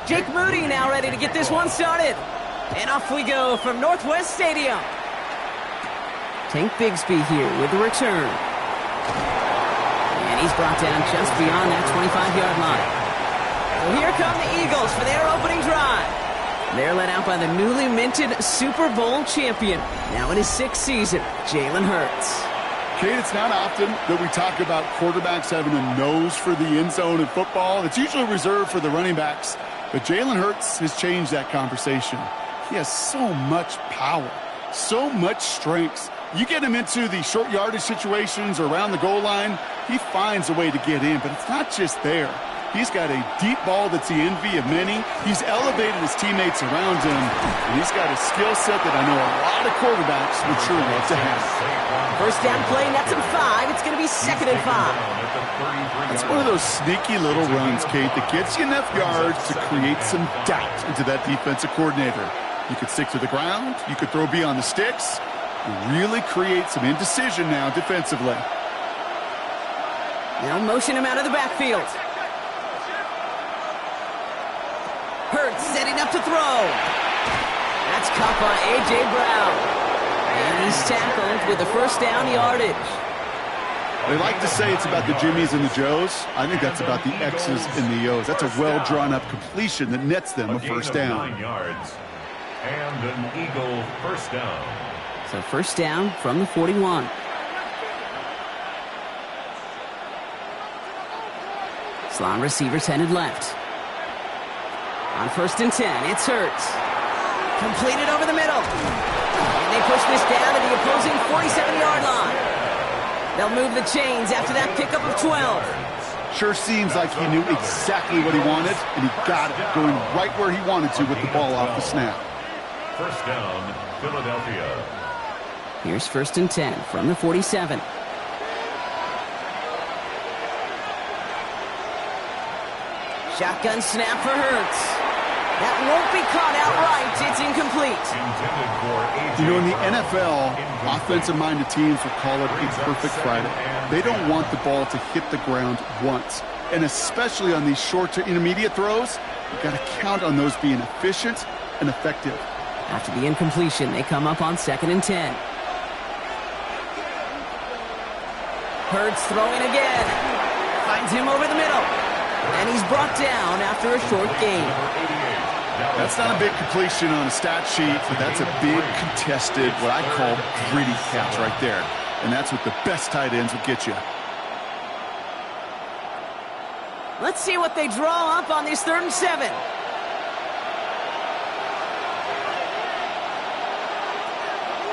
Jake Moody now ready to get this one started. And off we go from Northwest Stadium. Tank Bigsby here with the return. And he's brought down just beyond that 25-yard line. So here come the Eagles for their opening drive. They're led out by the newly minted Super Bowl champion, now in his 6th season, Jalen Hurts. Kate, it's not often that we talk about quarterbacks having a nose for the end zone in football. It's usually reserved for the running backs. But Jalen Hurts has changed that conversation. He has so much power, so much strength. You get him into the short yardage situations or around the goal line, he finds a way to get in, but it's not just there. He's got a deep ball that's the envy of many. He's elevated his teammates around him, and he's got a skill set that I know a lot of quarterbacks would sure love to have. First down play, nets him 5. It's going to be 2nd and 5. It's one of those sneaky little runs, Kate, that gets you enough yards to create some doubt into that defensive coordinator. You could stick to the ground. You could throw beyond the sticks. You really create some indecision now defensively. Now motion him out of the backfield. Hurts setting up to throw. That's caught by A.J. Brown. And he's tackled with the first down yardage. They like to say it's about the Jimmies and the Joes. I think that's about the X's and the O's. That's a well-drawn-up completion that nets them a first down. 9 yards and an Eagle first down. So first down from the 41. Slot receivers headed left. On 1st and 10, it's Hurts. Completed over the middle. And they push this down to the opposing 47-yard line. They'll move the chains after that pickup of 12. Sure seems like he knew exactly what he wanted, and he got it, going right where he wanted to with the ball off the snap. First down, Philadelphia. Here's 1st and 10 from the 47. Shotgun snap for Hurts. That won't be caught outright. It's incomplete. You know, in the NFL, offensive-minded teams will call it a perfect Friday. They don't want the ball to hit the ground once. And especially on these short to intermediate throws, you've got to count on those being efficient and effective. After the incompletion, they come up on 2nd and 10. Hurts throwing again. Finds him over the middle. And he's brought down after a short gain. That's not a big completion on a stat sheet, but that's a big contested, what I call gritty catch right there. And that's what the best tight ends will get you. Let's see what they draw up on this 3rd and 7.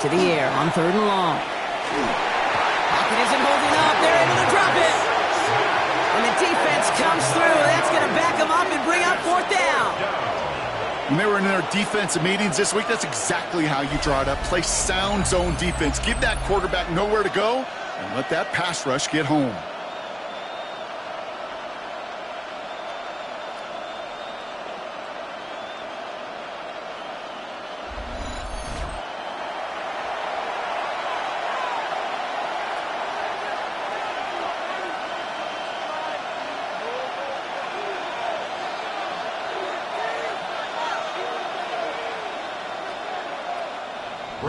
To the air on 3rd and long. Pocket isn't holding up. They're able to drop it. And the defense comes through. That's going to back them up and bring up 4th down. When they were in their defensive meetings this week, that's exactly how you draw it up. Play sound zone defense. Give that quarterback nowhere to go and let that pass rush get home.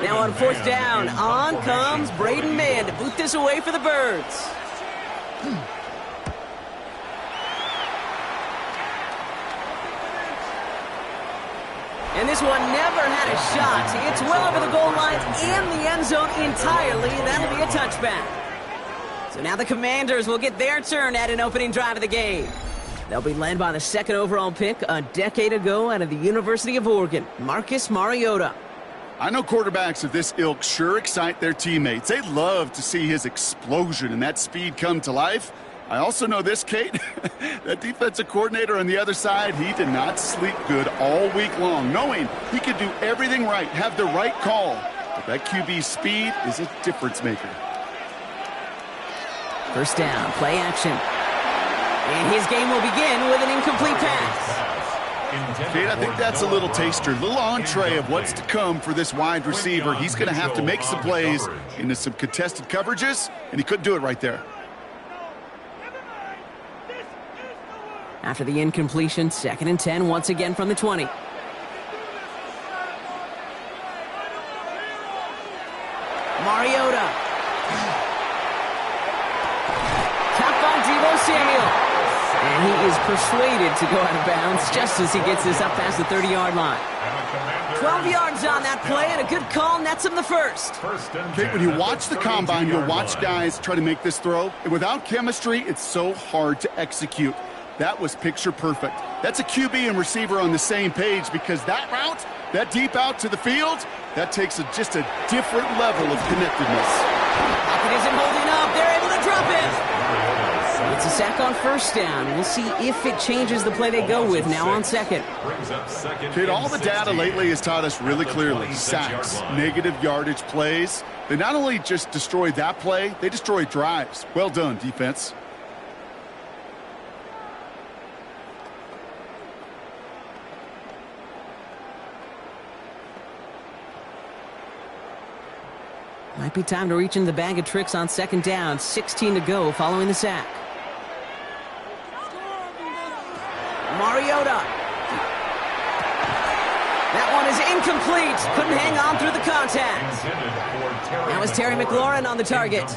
Now on 4th down, on comes Braden Mann to boot this away for the Birds. And this one never had a shot. It's well over the goal line and the end zone entirely, and that'll be a touchback. So now the Commanders will get their turn at an opening drive of the game. They'll be led by the 2nd overall pick a decade ago out of the University of Oregon, Marcus Mariota. I know quarterbacks of this ilk sure excite their teammates. They love to see his explosion and that speed come to life. I also know this, Kate. That defensive coordinator on the other side, he did not sleep good all week long, knowing he could do everything right, have the right call. But that QB's speed is a difference maker. First down, play action. And his game will begin with an incomplete pass. Kate, I think that's a little taster, a little entree of what's to come for this wide receiver. He's going to have to make some plays into some contested coverages, and he couldn't do it right there. After the incompletion, 2nd and 10 once again from the 20. Mariota. Tapped by Deebo Samuel. And he is persuaded to go out of bounds just as he gets this up past the 30-yard line. 12 yards on that play, and a good call nets him the first. Okay, when you watch the combine, you'll watch guys try to make this throw. And without chemistry, it's so hard to execute. That was picture perfect. That's a QB and receiver on the same page because that route, that deep out to the field, that takes just a different level of connectedness. Pocket isn't holding up. They're able to drop it. It's a sack on 1st down. We'll see if it changes the play they go with now on 2nd. Kid, all the data lately has taught us really clearly, sacks, negative yardage plays. They not only just destroy that play, they destroy drives. Well done, defense. Might be time to reach into the bag of tricks on 2nd down. 16 to go following the sack. Mariota. That one is incomplete. Couldn't hang on through the contact. That was Terry McLaurin on the target.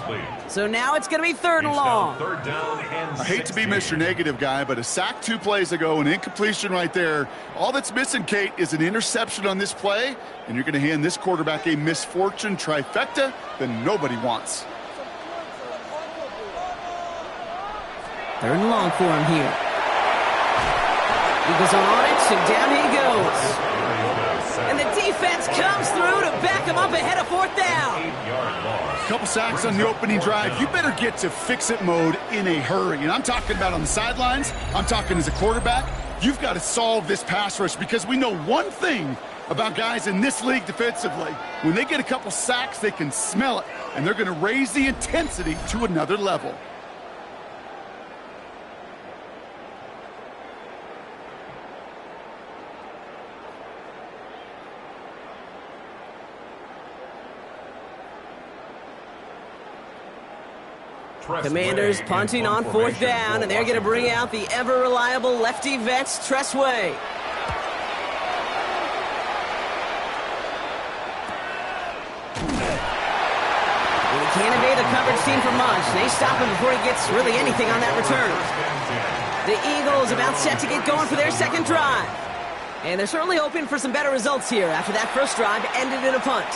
So now it's going to be 3rd and long. I hate to be Mr. Negative guy, but a sack 2 plays ago, an incompletion right there. All that's missing, Kate, is an interception on this play, and you're going to hand this quarterback a misfortune trifecta that nobody wants. 3rd and long for him here. Eagles are on it, and down he goes. And the defense comes through to back him up ahead of 4th down. A couple sacks on the opening drive. You better get to fix-it mode in a hurry. And I'm talking about on the sidelines. I'm talking as a quarterback. You've got to solve this pass rush because we know one thing about guys in this league defensively. When they get a couple sacks, they can smell it, and they're going to raise the intensity to another level. Commanders punting on 4th down, and they're going to bring out the ever-reliable lefty vets, Tressway. And he can't evade the coverage team for much. They stop him before he gets really anything on that return. The Eagles about set to get going for their 2nd drive. And they're certainly hoping for some better results here after that 1st drive ended in a punt.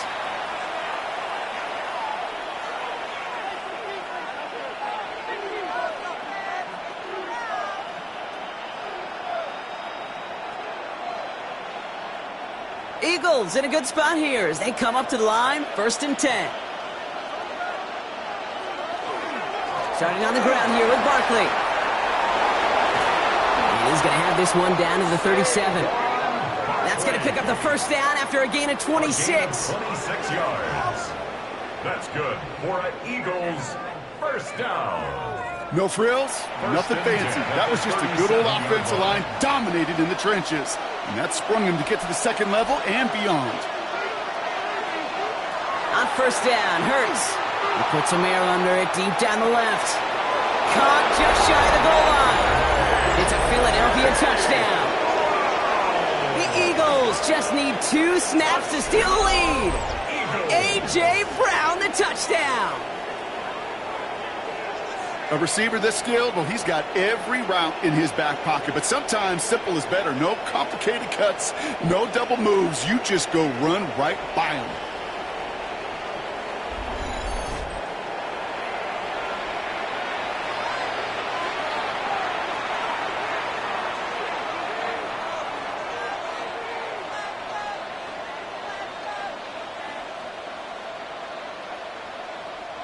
Eagles in a good spot here as they come up to the line, 1st and 10. Starting on the ground here with Barkley. And he's going to have this one down to the 37. That's going to pick up the 1st down after a gain of 26. 26 yards. That's good for an Eagles 1st down. No frills, nothing fancy. That was just a good old offensive line dominated in the trenches. And that sprung him to get to the 2nd level and beyond. On 1st down, Hurts. He puts some air under it deep down the left. Caught just shy of the goal line. It's a Philadelphia touchdown. The Eagles just need 2 snaps to steal the lead. A.J. Brown, the touchdown. A receiver this skilled, well, he's got every route in his back pocket. But sometimes simple is better. No complicated cuts, no double moves. You just go run right by him.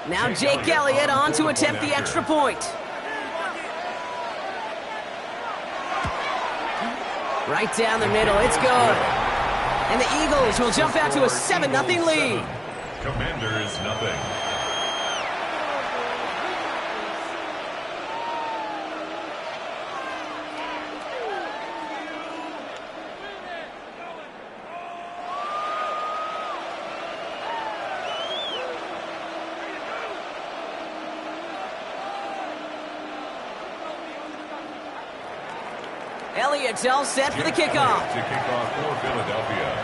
Now Jake Elliott on to attempt the extra point. Right down the middle, it's good. And the Eagles will jump out to a 7-0 lead. Commanders nothing. Elliott's all set for the kickoff. To kick off for Philadelphia.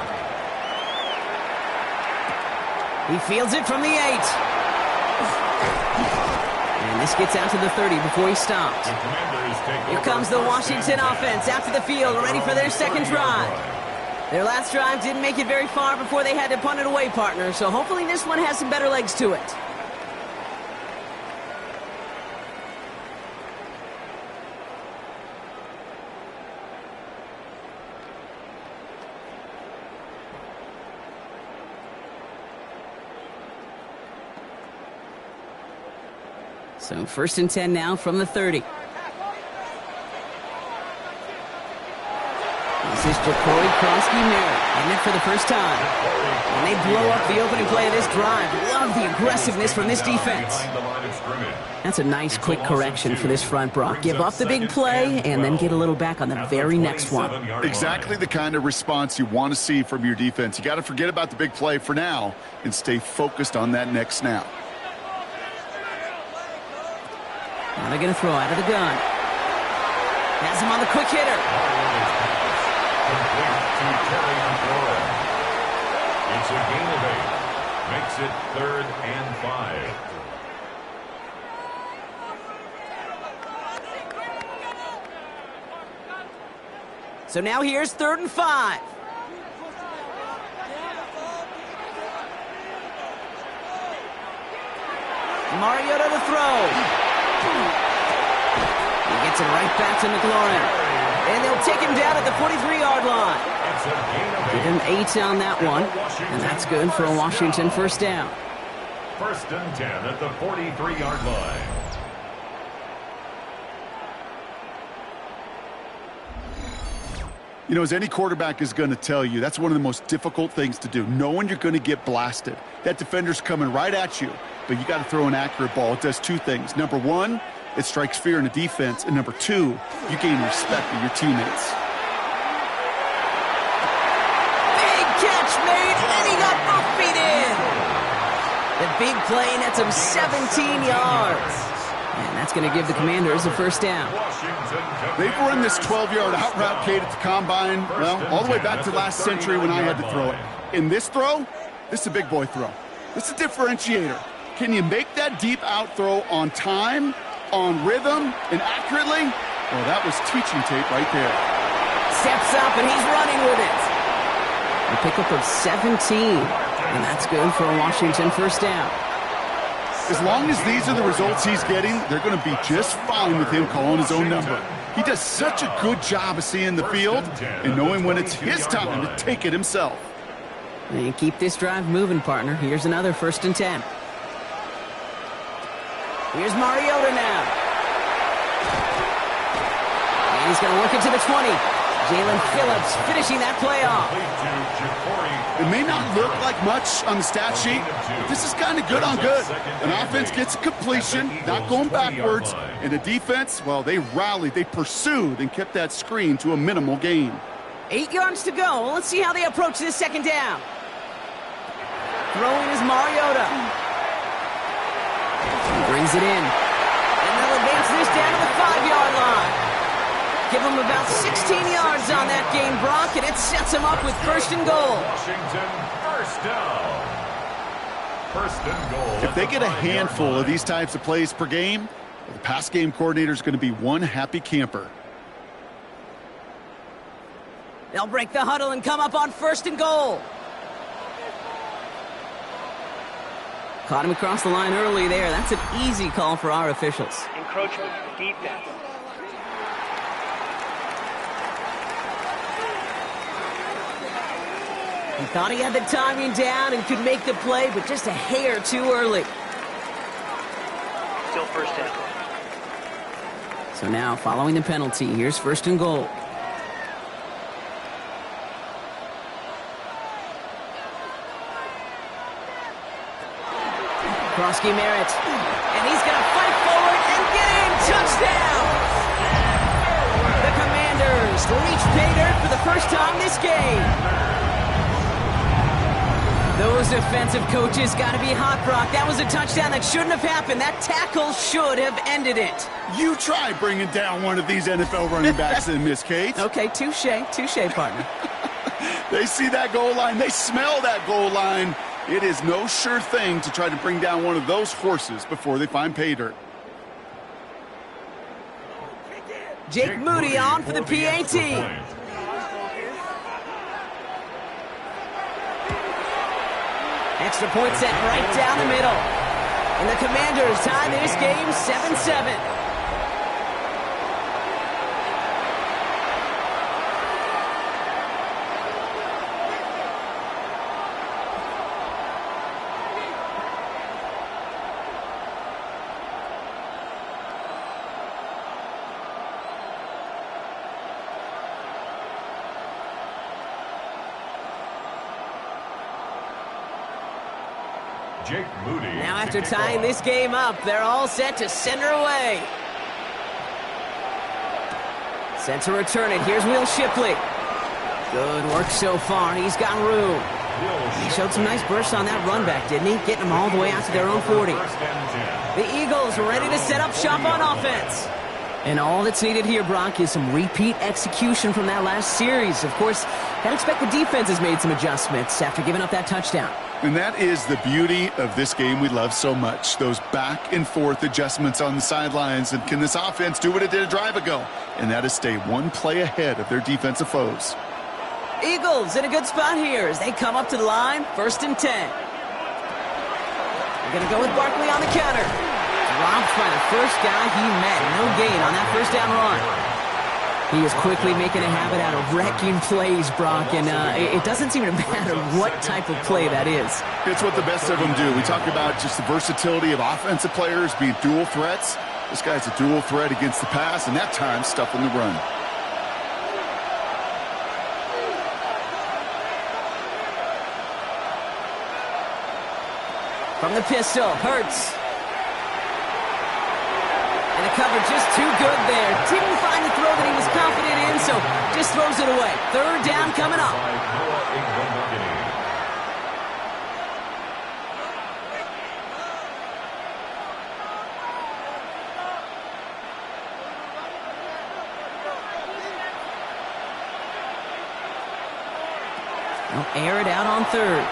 He fields it from the 8. And this gets out to the 30 before he stopped. Here comes the Washington offense after the field, ready for their second drive. Their last drive didn't make it very far before they had to punt it away, partner, so hopefully this one has some better legs to it. So 1st and 10 now from the 30. This is Jacory Krosky-Merritt in it for the first time. And they blow up the opening play of this drive. Love the aggressiveness from this defense. That's a nice quick correction for this front, Brock. Give up the big play and then get a little back on the very next one. Exactly the kind of response you want to see from your defense. You got to forget about the big play for now and stay focused on that next snap. Now they're going to throw out of the gun. Has him on the quick hitter. It's a gain of 8. Makes it 3rd and 5. So now here's 3rd and 5. Mariota to throw. He gets it right back to McLaurin. And they'll take him down at the 43-yard line. Give him 8 on that one. And that's good for a Washington first down. 1st and 10 at the 43-yard line. You know, as any quarterback is going to tell you, that's one of the most difficult things to do, knowing you're going to get blasted. That defender's coming right at you, but you got to throw an accurate ball. It does 2 things. Number 1, it strikes fear in the defense, and number 2, you gain respect of your teammates. Big catch made, and he got both feet in. The big play nets him 17 yards. And that's going to give the Commanders a first down. They've run this 12-yard out route, Kate, at the combine, well, all the way back to last century when I had to throw it. In this throw, this is a big boy throw. This is a differentiator. Can you make that deep out throw on time, on rhythm, and accurately? Well, that was teaching tape right there. Steps up, and he's running with it. A pickup of 17, and that's good for a Washington first down. As long as these are the results he's getting, they're going to be just fine with him calling his own number. He does such a good job of seeing the field and knowing when it's his time to take it himself. And keep this drive moving, partner. Here's another 1st and 10. Here's Mariota now. And he's going to work it to the 20. Jalen Phillips finishing that play off. It may not look like much on the stat sheet, but this is kind of good on good. An offense gets a completion, not going backwards, and the defense, well, they rallied, they pursued, and kept that screen to a minimal gain. 8 yards to go. Let's see how they approach this second down. Throwing is Mariota. He brings it in. And they'll advance this down to the 5-yard line. Give him about 16 yards on that game, Brock, and it sets him up with 1st and goal. Washington, first down. 1st and goal. If they get a handful of these types of plays per game, the pass game coordinator is going to be one happy camper. They'll break the huddle and come up on 1st and goal. Caught him across the line early there. That's an easy call for our officials. Encroachment, defense. He thought he had the timing down and could make the play, but just a hair too early. Still 1st down. So now, following the penalty, here's 1st and goal. Krosky-Merritt, and he's going to fight forward and get in. Touchdown! The Commanders reach pay dirt for the first time this game. Those defensive coaches got to be hot, Brock. That was a touchdown that shouldn't have happened. That tackle should have ended it. You try bringing down one of these NFL running backs in, Miss Kate. Okay, touche, partner. They see that goal line. They smell that goal line. It is no sure thing to try to bring down one of those horses before they find pay dirt. Jake Moody on for the PAT. Extra point set right down the middle. And the Commanders tie this game 7-7. Jake Moody. Now after tying this game up, they're all set to send her away. Set to return it. Here's Will Shipley. Good work so far. He's got room. He showed some nice bursts on that run back, didn't he? Getting them all the way out to their own 40. The Eagles ready to set up shop on offense. And all that's needed here, Brock, is some repeat execution from that last series. Of course, I'd expect the defense has made some adjustments after giving up that touchdown. And that is the beauty of this game we love so much. Those back and forth adjustments on the sidelines. And can this offense do what it did a drive ago? And that is stay one play ahead of their defensive foes. Eagles in a good spot here as they come up to the line. 1st and 10. We're going to go with Barkley on the counter. Dropped by the first guy he met. No gain on that first down run. He is quickly making a habit out of wrecking plays, Brock, and it doesn't seem to matter what type of play that is. It's what the best of them do. We talk about just the versatility of offensive players being dual threats. This guy's a dual threat against the pass, and that time stuffing the run. From the pistol, Hurts. And the cover just too good there. Didn't find the throw that he was confident in, so just throws it away. 3rd down coming up. They'll air it out on 3rd.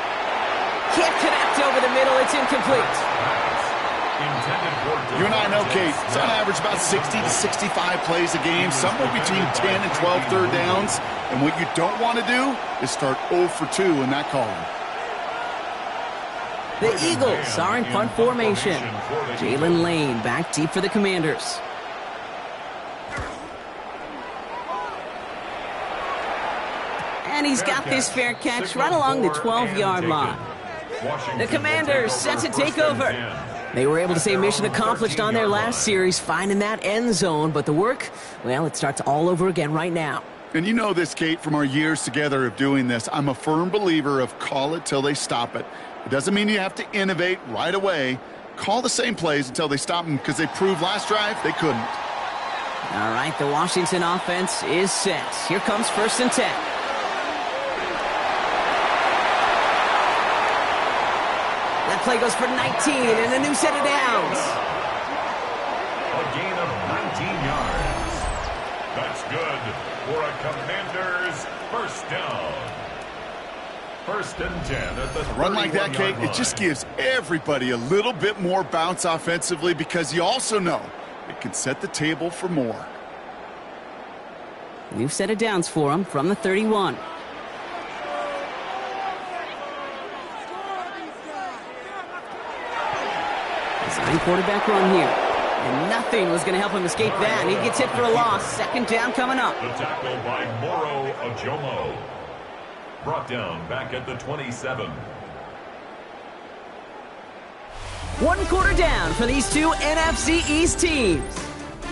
Can't connect over the middle. It's incomplete. You and I know, Kate, it's on average about 60 to 65 plays a game, somewhere between 10 and 12 third downs. And what you don't want to do is start 0 for 2 in that column. The Eagles are in punt formation. Jalen Lane back deep for the Commanders. And he's got this fair catch right along the 12-yard line. The Commanders set to take over. They were able to say mission accomplished on their last series, finding that end zone. But the work, well, it starts all over again right now. And you know this, Kate, from our years together of doing this. I'm a firm believer of call it till they stop it. It doesn't mean you have to innovate right away. Call the same plays until they stop them, because they proved last drive they couldn't. All right, the Washington offense is set. Here comes 1st and 10. That play goes for 19 and a new set of downs. A gain of 19 yards. That's good for a Commanders 1st down. 1st and 10 at the a run like that, Kate, it just gives everybody a little bit more bounce offensively, because you also know it can set the table for more. New set of downs for him from the 31. Design quarterback run here. And nothing was going to help him escape that. And he gets hit for a loss. 2nd down coming up. The tackle by Moro Ojomo. Brought down back at the 27. 1 quarter down for these two NFC East teams.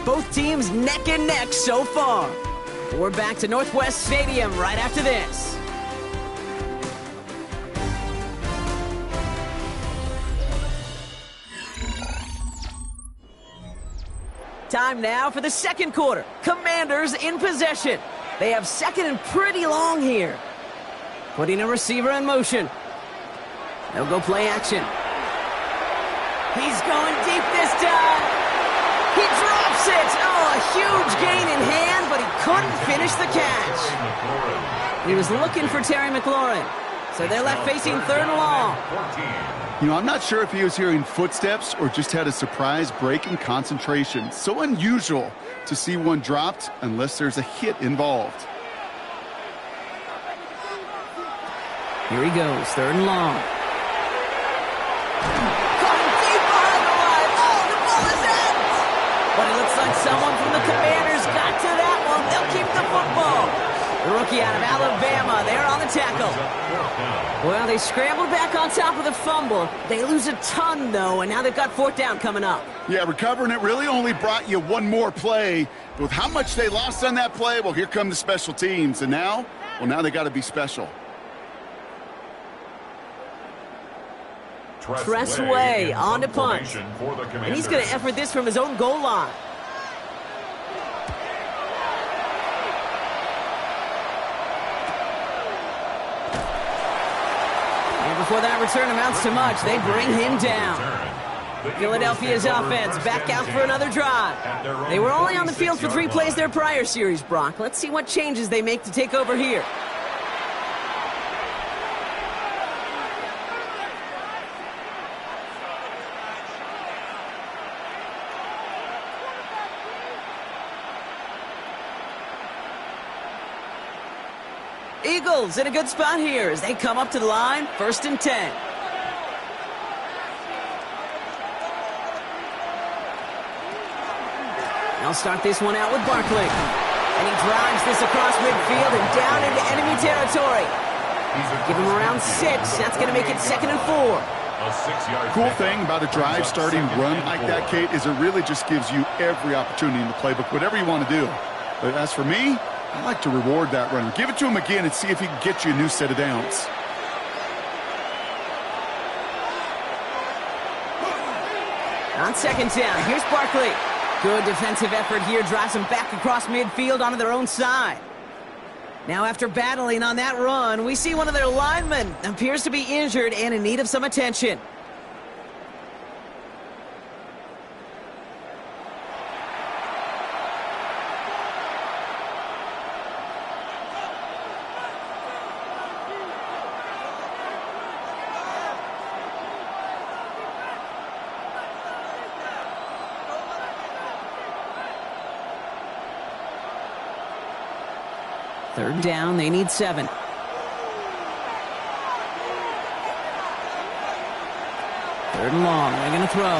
Both teams neck and neck so far. We're back to Northwest Stadium right after this. Time now for the 2nd quarter. Commanders in possession. They have 2nd and pretty long here. Putting a receiver in motion. They'll go play action. He's going deep this time. He drops it. Oh, a huge gain in hand, but he couldn't finish the catch. He was looking for Terry McLaurin. So they're left facing 3rd and long. You know, I'm not sure if he was hearing footsteps or just had a surprise break in concentration. So unusual to see one dropped unless there's a hit involved. Here he goes, 3rd and long. Going deep behind the line. Oh, the ball is in! But it looks like someone from the Commanders got to that one. They'll keep the football. The rookie out of Alabama, they're on the tackle. Well, they scrambled back on top of the fumble. They lose a ton, though, and now they've got 4th down coming up. Yeah, recovering it really only brought you one more play. But with how much they lost on that play, well, here come the special teams. And now, well, now they got to be special. Tressway on to punt. And he's going to effort this from his own goal line. And before that return amounts to much, they bring him down. Philadelphia's offense back out for another drive. They were only on the field for 3 plays their prior series, Brock. Let's see what changes they make to take over here. Eagles in a good spot here as they come up to the line, 1st and 10. They'll start this one out with Barkley. And he drives this across midfield and down into enemy territory. Give him around 6. That's going to make it 2nd and 4. Cool thing about a drive starting run like that, Kate, is it really just gives you every opportunity in the playbook, whatever you want to do. But as for me, I like to reward that runner. Give it to him again and see if he can get you a new set of downs. On 2nd down, here's Barkley. Good defensive effort here, drives them back across midfield onto their own side. Now after battling on that run, we see one of their linemen appears to be injured and in need of some attention. Third down, they need 7. Third and long, they're going to throw.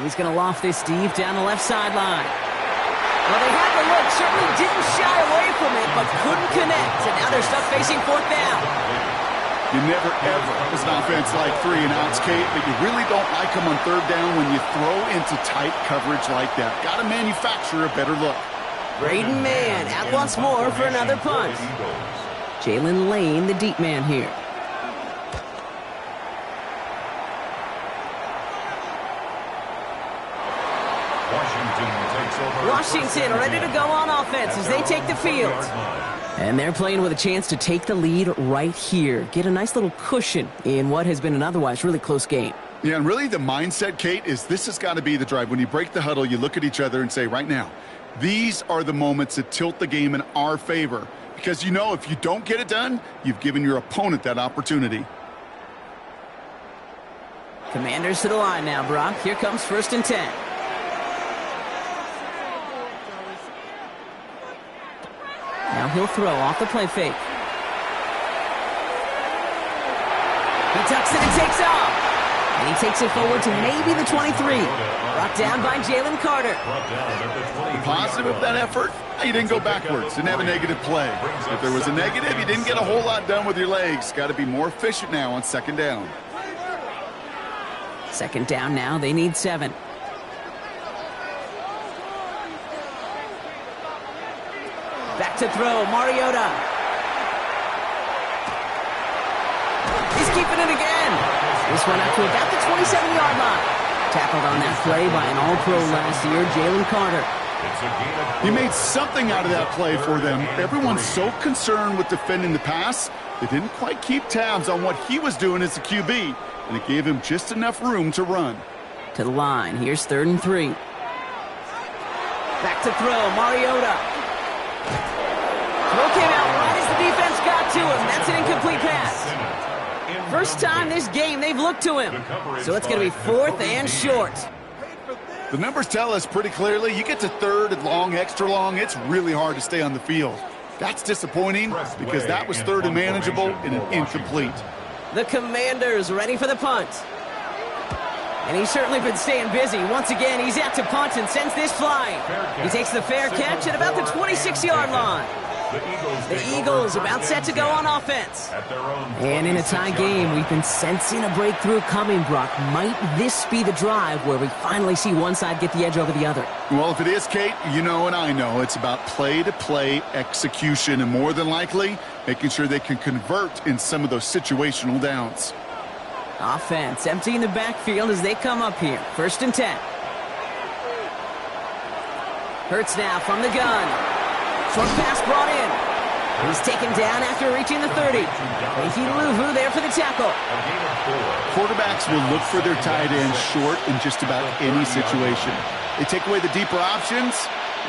He's going to loft this deep down the left sideline. Well, they had the look, certainly didn't shy away from it, but couldn't connect, and now they're stuck facing 4th down. You never, ever, as an offense, like 3 and outs, Kate, but you really don't like them on 3rd down when you throw into tight coverage like that. Got to manufacture a better look. Braden Mann out once more for another punt. Jalen Lane, the deep man here. Washington ready to go on offense as they take the field. And they're playing with a chance to take the lead right here. Get a nice little cushion in what has been an otherwise really close game. Yeah, and really the mindset, Kate, is this has got to be the drive. When you break the huddle, you look at each other and say, right now, these are the moments that tilt the game in our favor. Because you know if you don't get it done, you've given your opponent that opportunity. Commanders to the line now, Brock. Here comes 1st and 10. Now he'll throw off the play fake. He tucks it and takes off. And he takes it forward to maybe the 23. Brought down by Jalen Carter. The positive of that effort, you didn't go backwards. Didn't have a negative play. If there was a negative, you didn't get a whole lot done with your legs. Got to be more efficient now on 2nd down. 2nd down now. They need 7. Back to throw. Mariota. He's keeping it again. This one up to about the 27-yard line. Tackled on that play by an All-Pro last year, Jalen Carter. He made something out of that play for them. Everyone's so concerned with defending the pass, They didn't quite keep tabs on what he was doing as a QB, and it gave him just enough room to run. To the line. Here's 3rd and 3. Back to throw. Mariota. Throw came out right as the defense got to him. That's an incomplete pass. First time this game they've looked to him. So it's going to be 4th and short. The numbers tell us pretty clearly, you get to 3rd and long, extra long, it's really hard to stay on the field. That's disappointing because that was 3rd and manageable and an incomplete. The Commanders ready for the punt. And he's certainly been staying busy. Once again, he's out to punt and sends this flying. He takes the fair catch at about the 26-yard line. The Eagles about set to go on offense. And in a tie game, we've been sensing a breakthrough coming, Brock. Might this be the drive where we finally see one side get the edge over the other? Well, if it is, Kate, you know and I know it's about play-to-play execution, and more than likely, making sure they can convert in some of those situational downs. Offense emptying the backfield as they come up here. 1st and 10. Hurts now from the gun. Short pass brought in. He's taken down after reaching the 30. Luvu there for the tackle. Quarterbacks will look for their tight end short in just about any situation. They take away the deeper options.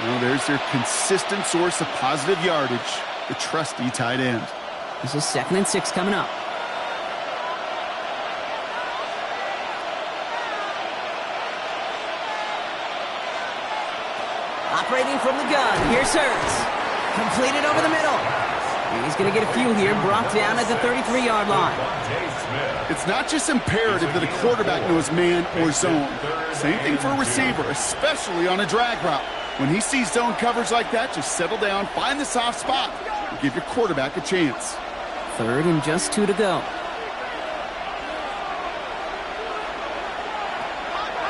Well, there's their consistent source of positive yardage, the trusty tight end. This is 2nd and 6 coming up. Operating from the gun. Here's Hurts. Completed over the middle. And he's going to get a few here, brought down at the 33-yard line. It's not just imperative that a quarterback knows man or zone. Same thing for a receiver, especially on a drag route. When he sees zone coverage like that, just settle down, find the soft spot, and give your quarterback a chance. 3rd and just 2 to go.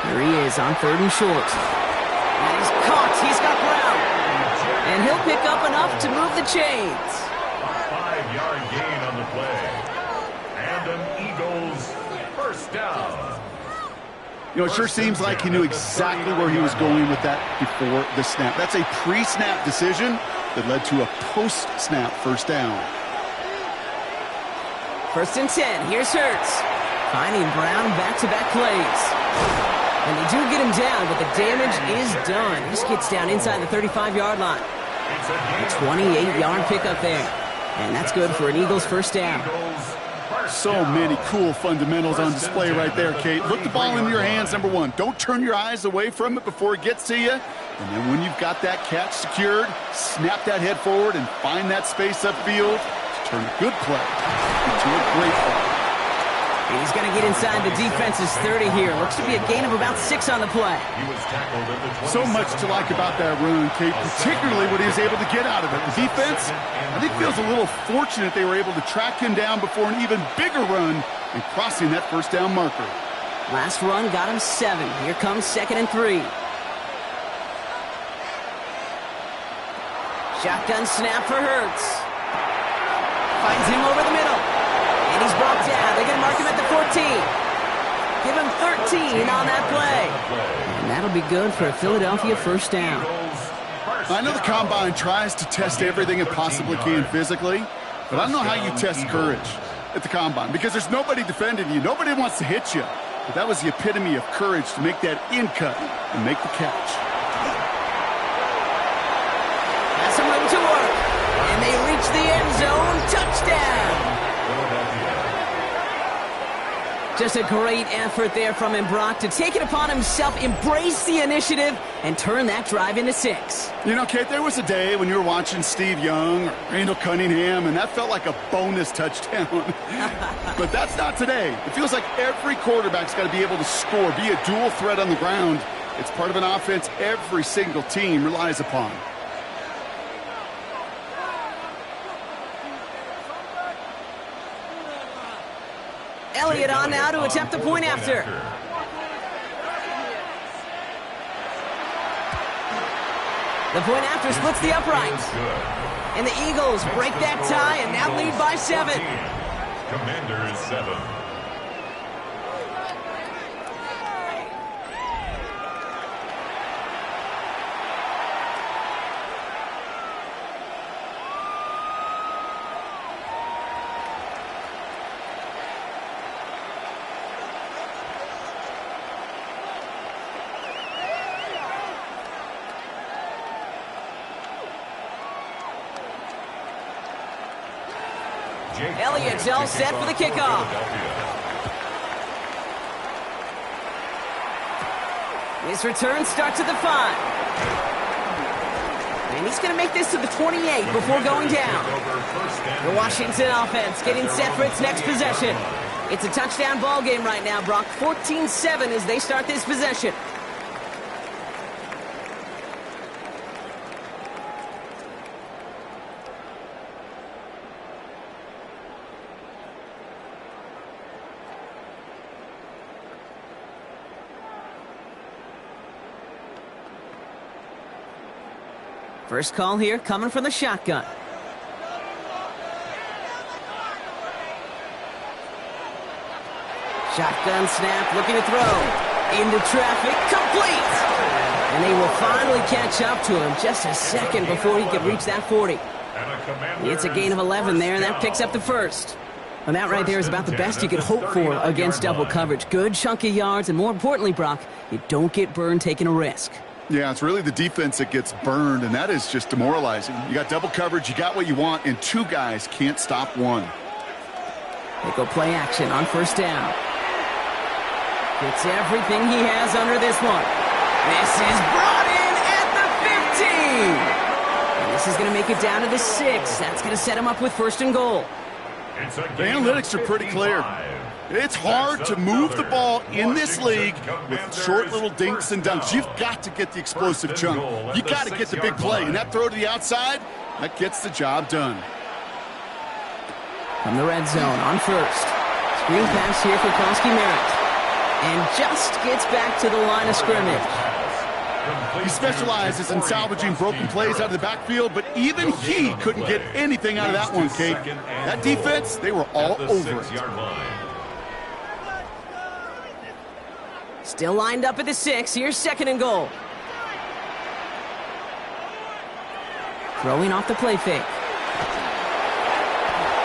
Here he is on 3rd and short. And he's caught. He's got ground. And he'll pick up enough to move the chains. A 5-yard gain on the play. And an Eagles 1st down. You know, it sure seems like he knew exactly where he was going with that before the snap. That's a pre-snap decision that led to a post-snap 1st down. 1st and 10. Here's Hurts. Finding Brown back-to-back plays. And they do get him down, but the damage is done. He just gets down inside the 35-yard line. A 28-yard pickup there. And that's good for an Eagles 1st down. So many cool fundamentals on display right there, Kate. Look the ball into your hands, number 1. Don't turn your eyes away from it before it gets to you. And then when you've got that catch secured, snap that head forward and find that space upfield to turn a good play into a great play. He's going to get inside the defense's 30 here. Looks to be a gain of about 6 on the play. So much to like about that run, Kate, particularly what he was able to get out of it. The defense, I think, feels a little fortunate they were able to track him down before an even bigger run and crossing that 1st down marker. Last run got him 7. Here comes 2nd and 3. Shotgun snap for Hurts. Finds him over the middle. And he's brought down. They're going to mark him at the 14. Give him 13 on that play. And that'll be good for a Philadelphia 1st down. I know the Combine tries to test everything it possibly can physically, but I don't know how you test courage at the Combine because there's nobody defending you. Nobody wants to hit you. But that was the epitome of courage to make that in cut and make the catch. Has some room to work. And they reach the end zone. Touchdown. Just a great effort there from him, Brock, to take it upon himself, embrace the initiative, and turn that drive into 6. You know, Kate, there was a day when you were watching Steve Young or Randall Cunningham, and that felt like a bonus touchdown. But that's not today. It feels like every quarterback's got to be able to score, be a dual threat on the ground. It's part of an offense every single team relies upon. Elliott on now to attempt the point after. The point after splits the upright. And the Eagles break that tie and now lead by 7. Commanders 7. Elliott's all set for the kickoff. His return starts at the 5. And he's going to make this to the 28 before going down. The Washington offense getting set for its next possession. It's a touchdown ball game right now, Brock. 14-7 as they start this possession. First call here coming from the shotgun. Shotgun snap, looking to throw. Into traffic, complete! And they will finally catch up to him just a second before he can reach that 40. It's a gain of 11 there, and that picks up the first. And that right there is about the best you could hope for against double coverage. Good chunk of yards, and more importantly, Brock, you don't get burned taking a risk. Yeah, it's really the defense that gets burned, and that is just demoralizing. You got double coverage, you got what you want, and two guys can't stop one. They go play action on first down. Gets everything he has under this one. This is brought in at the 15. And this is going to make it down to the 6. That's going to set him up with first and goal. The analytics are pretty clear. It's hard to move the ball in this league with short little dinks and dunks. You've got to get the explosive chunk. You've got to get the big play. And that throw to the outside, that gets the job done. From the red zone on first. Screen pass here for Koski Merritt. And just gets back to the line of scrimmage. He specializes in salvaging broken plays out of the backfield, but even he couldn't get anything out of that one, Kate. That defense, they were all over it. Still lined up at the 6. Here's second and goal. Throwing off the play fake.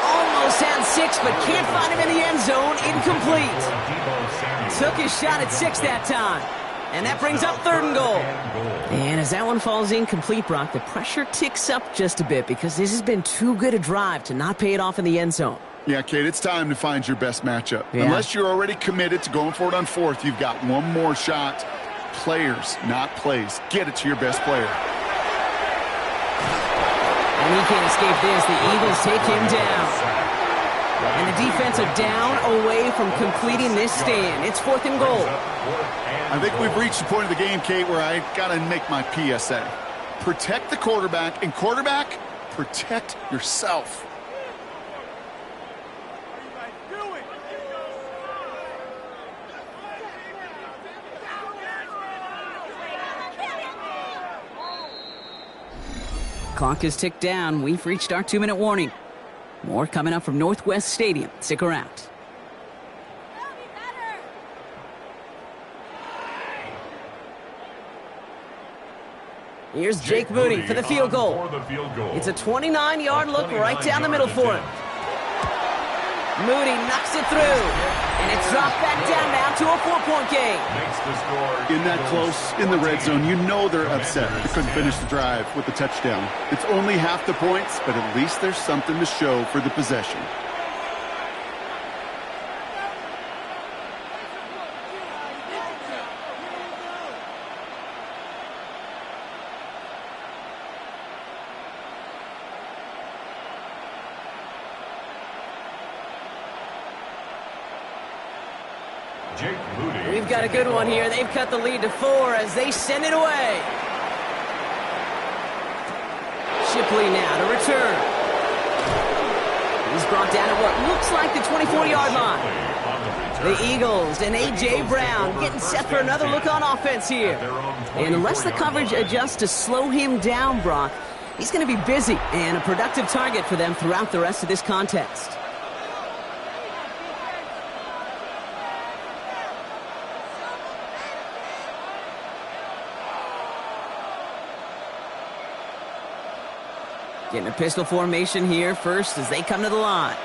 Almost had 6, but can't find him in the end zone. Incomplete. Took his shot at 6 that time. And that brings up third and goal. And as that one falls incomplete, Brock, the pressure ticks up just a bit because this has been too good a drive to not pay it off in the end zone. Yeah, Kate, it's time to find your best matchup. Yeah. Unless you're already committed to going for it on fourth, you've got one more shot. Players, not plays. Get it to your best player. And he can't escape this. The Eagles take him down. And the defense are down away from completing this stand. It's fourth and goal. I think we've reached the point of the game, Kate, where I got to make my PSA. Protect the quarterback, and quarterback, protect yourself. Clock is ticked down. We've reached our 2-minute warning. More coming up from Northwest Stadium. Stick around. Here's Jake Moody for the field goal. It's a 29-yard look right down the middle for him. Moody knocks it through. And it's dropped back down now to a 4-point game. In that close, in the red zone, you know they're upset. They couldn't finish the drive with the touchdown. It's only half the points, but at least there's something to show for the possession. We've got a good one here. They've cut the lead to 4 as they send it away. Shipley now to return. He's brought down at what looks like the 24-yard line. The Eagles and A.J. Brown getting set for another look on offense here. And unless the coverage adjusts to slow him down, Brock, he's going to be busy and a productive target for them throughout the rest of this contest. Getting a pistol formation here first as they come to the line.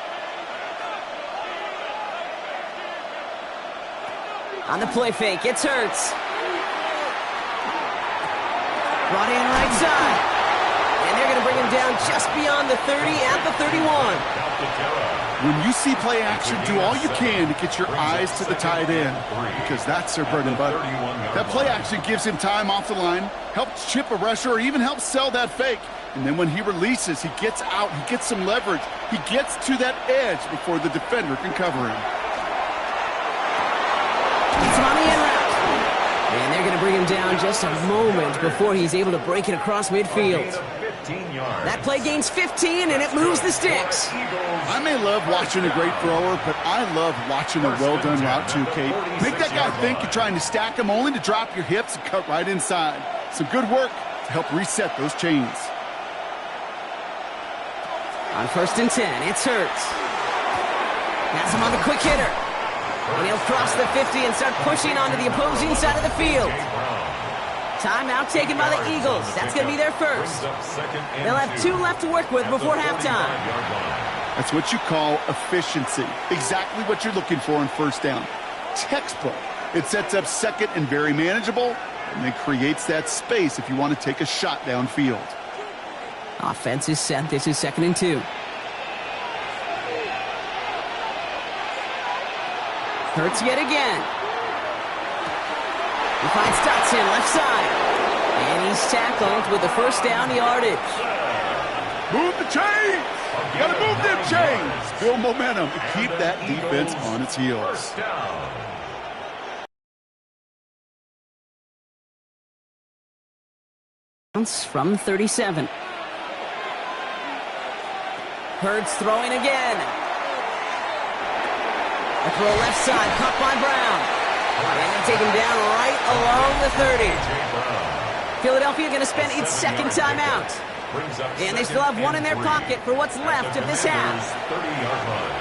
On the play fake, it's Hurts. Brought in right side. And they're going to bring him down just beyond the 30 at the 31. When you see play action, do all you can to get your eyes to the tight end because that's their bread and butter. That play action gives him time off the line, helps chip a rusher, or even helps sell that fake. And then when he releases, he gets out, he gets some leverage. He gets to that edge before the defender can cover him. It's on the end route. And they're going to bring him down just a moment before he's able to break it across midfield. That play gains 15, and it moves the sticks. I may love watching a great thrower, but I love watching a well-done route too, Kate. Make that guy think you're trying to stack him only to drop your hips and cut right inside. Some good work to help reset those chains. On 1st and 10, it's Hurts. Has him on the quick hitter. And he'll cross the 50 and start pushing onto the opposing side of the field. Timeout taken by the Eagles. That's going to be their first. They'll have 2 left to work with before halftime. That's what you call efficiency. Exactly what you're looking for in first down. Textbook. It sets up second and very manageable, and then creates that space if you want to take a shot downfield. Offense is set. This is 2nd and 2. Hurts yet again. He finds Dotson left side. And he's tackled with the first down yardage. Move the chains! Gotta move them chains! Build momentum to keep that defense on its heels. From 37. Hurts throwing again. A throw left side, caught by Brown. And they take him down right along the 30. Philadelphia going to spend its second timeout. And they still have 1 in their pocket for what's left of this half.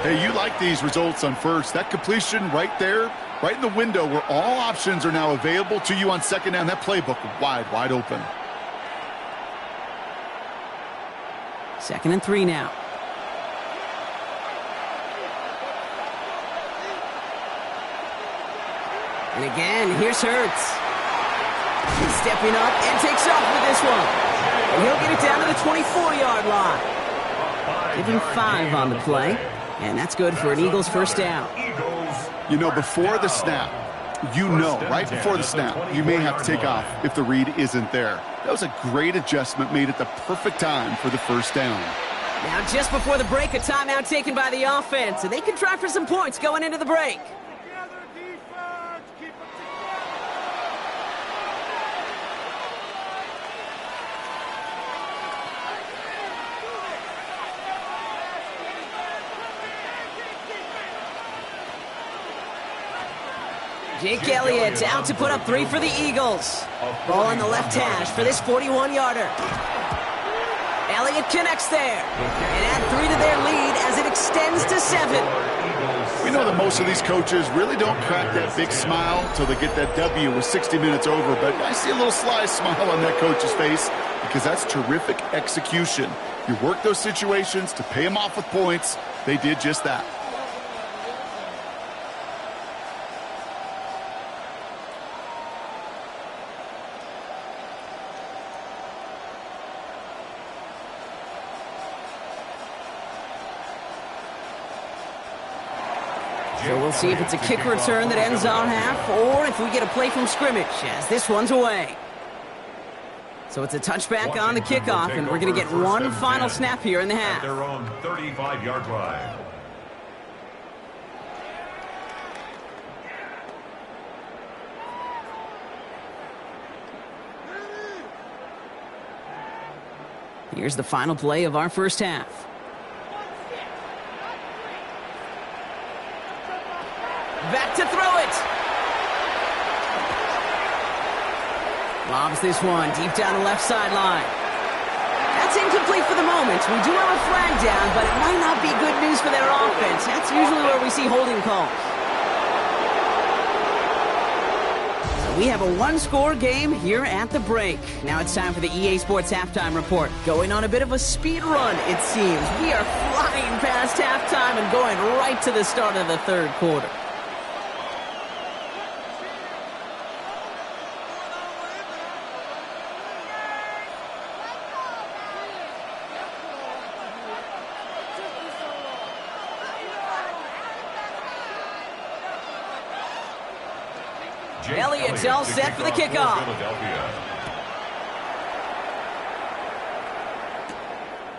Hey, you like these results on first. That completion right there, right in the window where all options are now available to you on second down. That playbook wide open. 2nd and 3 now. And again, here's Hurts. He's stepping up and takes off with this one. And he'll get it down to the 24-yard line. Give him 5 on the play. And that's good for an Eagles first down. You know, before the snap, right before the snap, you may have to take off if the read isn't there. That was a great adjustment made at the perfect time for the first down. Now, just before the break, a timeout taken by the offense. And they can try for some points going into the break. Jake Elliott out to put up 3 for the Eagles. Ball on the left hash for this 41-yarder. Elliott connects there. And add 3 to their lead as it extends to 7. We know that most of these coaches really don't crack that big smile until they get that W with 60 minutes over. But I see a little sly smile on that coach's face because that's terrific execution. You work those situations to pay them off with points. They did just that. So we'll see if it's a kick return that ends our half or if we get a play from scrimmage as this one's away. So it's a touchback on the kickoff, and we're going to get one final snap here in the half. Their own 35-yard line. Here's the final play of our first half. Back to throw it. Lobs this one deep down the left sideline. That's incomplete for the moment. We do have a flag down, but it might not be good news for their offense. That's usually where we see holding calls. So we have a one-score game here at the break. Now it's time for the EA Sports Halftime Report. Going on a bit of a speed run, it seems. We are flying past halftime and going right to the start of the third quarter. Elliott's all set for the kickoff.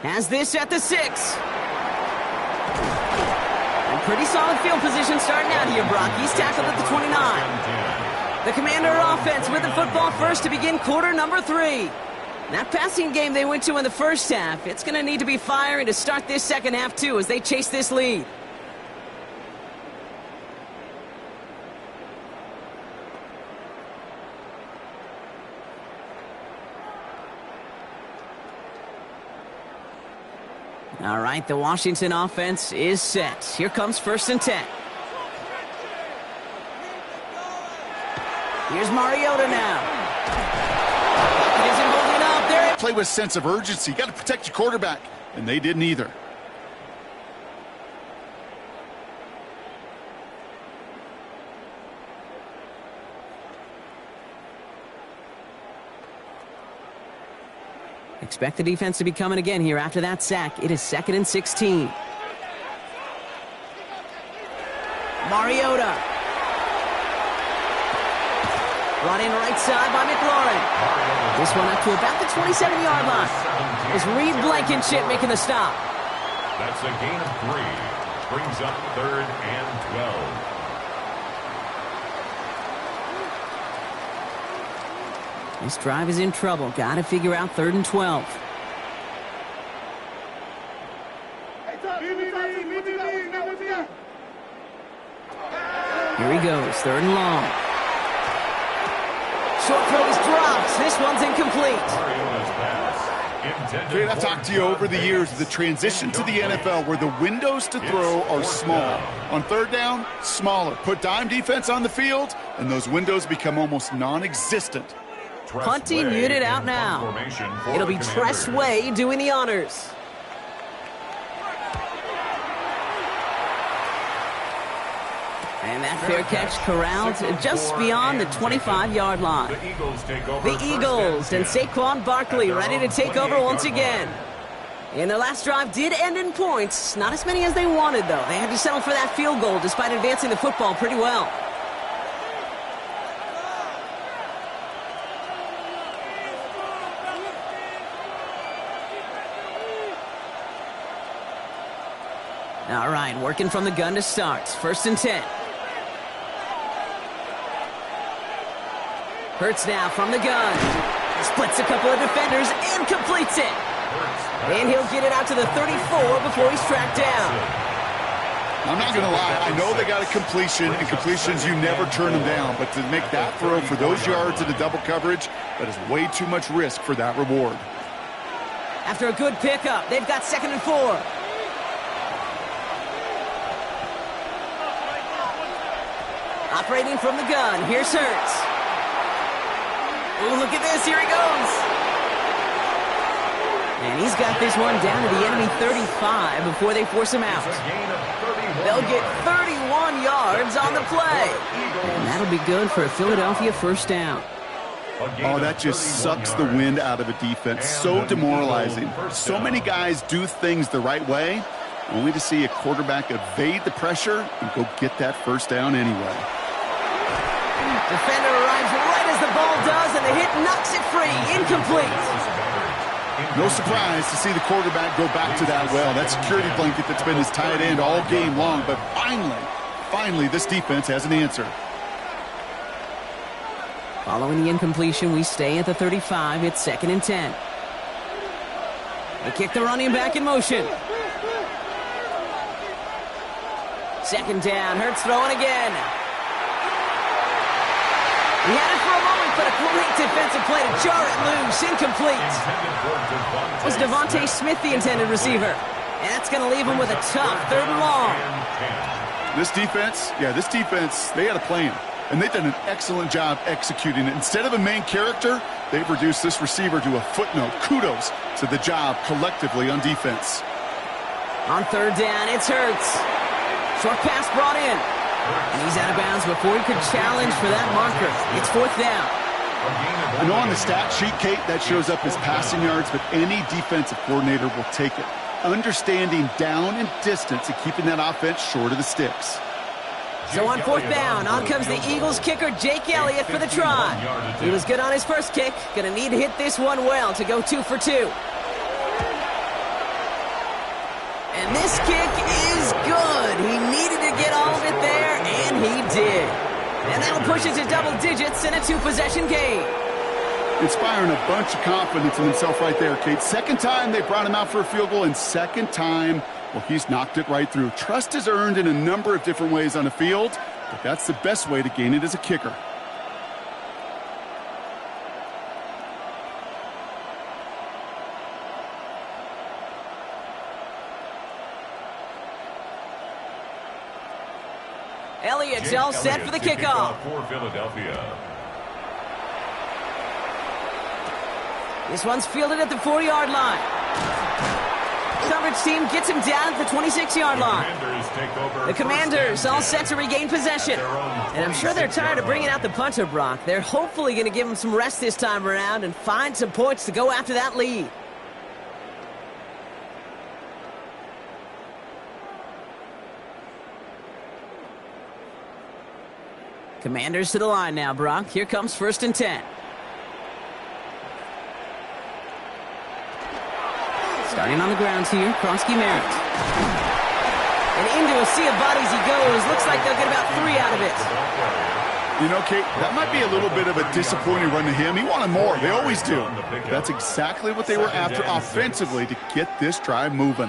Has this at the 6. And pretty solid field position starting out here, Brock. He's tackled at the 29. The Commander offense with the football first to begin quarter number 3. That passing game they went to in the first half, it's going to need to be firing to start this second half, too, as they chase this lead. All right, the Washington offense is set. Here comes 1st and 10. Here's Mariota now. Play with sense of urgency. You got to protect your quarterback, and they didn't either. Expect the defense to be coming again here after that sack. It is 2nd and 16. Mariota. Brought in right side by McLaurin. This one up to about the 27-yard line. Is Reed Blankenship making the stop. That's a gain of 3. Brings up 3rd and 12. This drive is in trouble. Got to figure out 3rd and 12. Here he goes, 3rd and long. Short throw is dropped. This one's incomplete. Great, I've talked to you over the years of the transition to the NFL where the windows to throw are small. On 3rd down, smaller. Put dime defense on the field, and those windows become almost non-existent. Punting unit out now. It'll be Tress Way doing the honors. And that fair catch corralled just beyond the 25-yard line. The Eagles and Saquon Barkley ready to take over once again. And their last drive did end in points. Not as many as they wanted, though. They had to settle for that field goal despite advancing the football pretty well. All right, working from the gun to start. 1st and 10. Hurts now from the gun. Splits a couple of defenders and completes it. And he'll get it out to the 34 before he's tracked down. I'm not going to lie. I know they got a completion, and completions, you never turn them down. But to make that throw for those yards in the double coverage, that is way too much risk for that reward. After a good pickup, they've got 2nd and 4. Operating from the gun, here's Hurts. Ooh, look at this, here he goes. And he's got this one down to the enemy 35 before they force him out. They'll get 31 yards on the play. And that'll be good for a Philadelphia 1st down. Oh, that just sucks the wind out of a defense. So demoralizing. So many guys do things the right way, only to see a quarterback evade the pressure and go get that 1st down anyway. Defender arrives right as the ball does, and the hit knocks it free. Incomplete. No surprise to see the quarterback go back to that well. That security blanket that's been his tight end all game long. But finally, this defense has an answer. Following the incompletion, we stay at the 35. It's 2nd and 10. They kick the running back in motion. 2nd down. Hurts throwing again. He had it for a moment, but a great defensive play to jar it loose. Incomplete. Was Devontae Smith the intended receiver? And that's going to leave him with a tough 3rd and long. This defense, they had a plan. And they've done an excellent job executing it. Instead of a main character, they've reduced this receiver to a footnote. Kudos to the job collectively on defense. On 3rd down, it's Hurts. Short pass brought in. And he's out of bounds before he could challenge for that marker. It's 4th down. I know on the stat sheet, Kate, that shows up as passing yards, but any defensive coordinator will take it. Understanding down and distance and keeping that offense short of the sticks. So on fourth down, on comes the Eagles kicker, Jake Elliott, for the try. He was good on his first kick. Gonna need to hit this one well to go 2 for 2. And this kick is good. He needed to get all of it there, and he did. And that'll push it to double digits in a 2-possession game. Inspiring a bunch of confidence in himself right there, Kate. Second time they brought him out for a field goal, and second time, well, he's knocked it right through. Trust is earned in a number of different ways on the field, but that's the best way to gain it as a kicker. Elliott's all set for the kickoff. For Philadelphia. This one's fielded at the 4-yard line. Coverage team gets him down at the 26-yard line. The Commanders all set to regain possession. And I'm sure they're tired of bringing out the punter, Brock. They're hopefully going to give him some rest this time around and find some points to go after that lead. Commanders to the line now, Brock. Here comes 1st and 10. Starting on the grounds here, Kronsky Merritt. And into a sea of bodies he goes. Looks like they'll get about 3 out of it. You know, Kate, that might be a little bit of a disappointing run to him. He wanted more. They always do. That's exactly what they were after offensively to get this drive moving.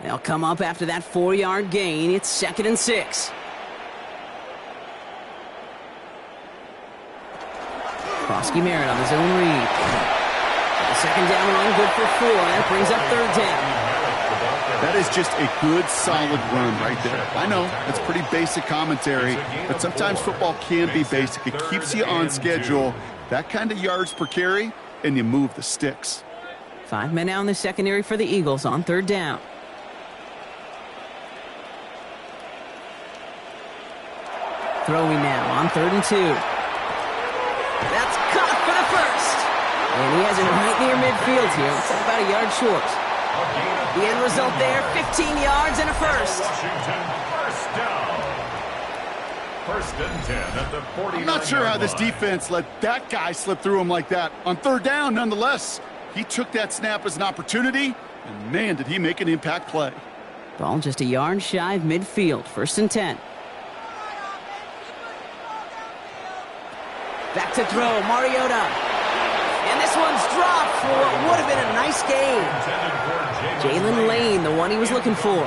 They'll come up after that 4-yard gain. It's 2nd and 6. Kronsky Merritt on his own read. The second down run, good for 4. That brings up 3rd down. That is just a good, solid run right there. I know, it's pretty basic commentary, but sometimes football can be basic. It keeps you on schedule, that kind of yards per carry, and you move the sticks. 5 men out in the secondary for the Eagles on 3rd down. Throwing now on 3rd and 2. That's caught for the first. And he has it right near midfield here. It's about a yard short. The end result there, 15 yards and a first. Washington, first down. 1st and 10 at the 49. I'm not sure how this defense let that guy slip through him like that. On 3rd down, nonetheless, he took that snap as an opportunity, and man, did he make an impact play. Ball just a yard shy of midfield, 1st and 10. Back to throw, Mariota. And this one's dropped for what would have been a nice game. Jalen Lane, the one he was looking for.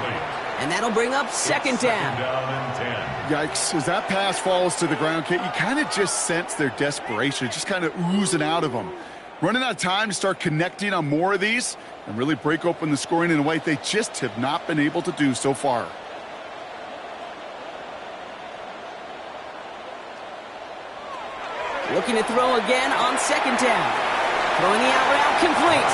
And that'll bring up 2nd down. Yikes, as that pass falls to the ground, Kate, you kind of just sense their desperation, just kind of oozing out of them. Running out of time to start connecting on more of these and really break open the scoring in a way they just have not been able to do so far. Looking to throw again on 2nd down. Throwing the out route complete.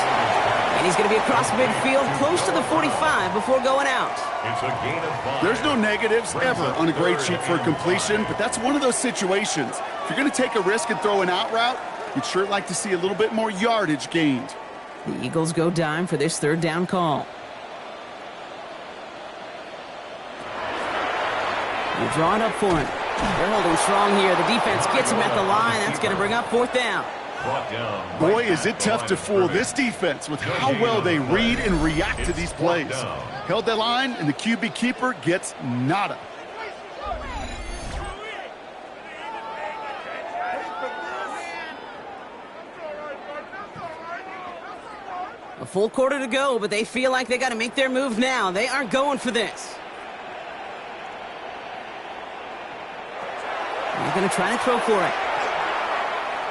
And he's going to be across midfield close to the 45 before going out. It's a gain of 5. There's no negatives ever on a grade sheet for a completion, but that's one of those situations. If you're going to take a risk and throw an out route, you'd sure like to see a little bit more yardage gained. The Eagles go dime for this 3rd down call. They're drawing up for him. They're holding strong here. The defense gets him at the line. That's going to bring up 4th down. Boy, is it tough to fool this defense with how well they read and react to these plays. Held that line, and the QB keeper gets nada. A full quarter to go, but they feel like they got to make their move now. They aren't going for this. They're going to try to throw for it.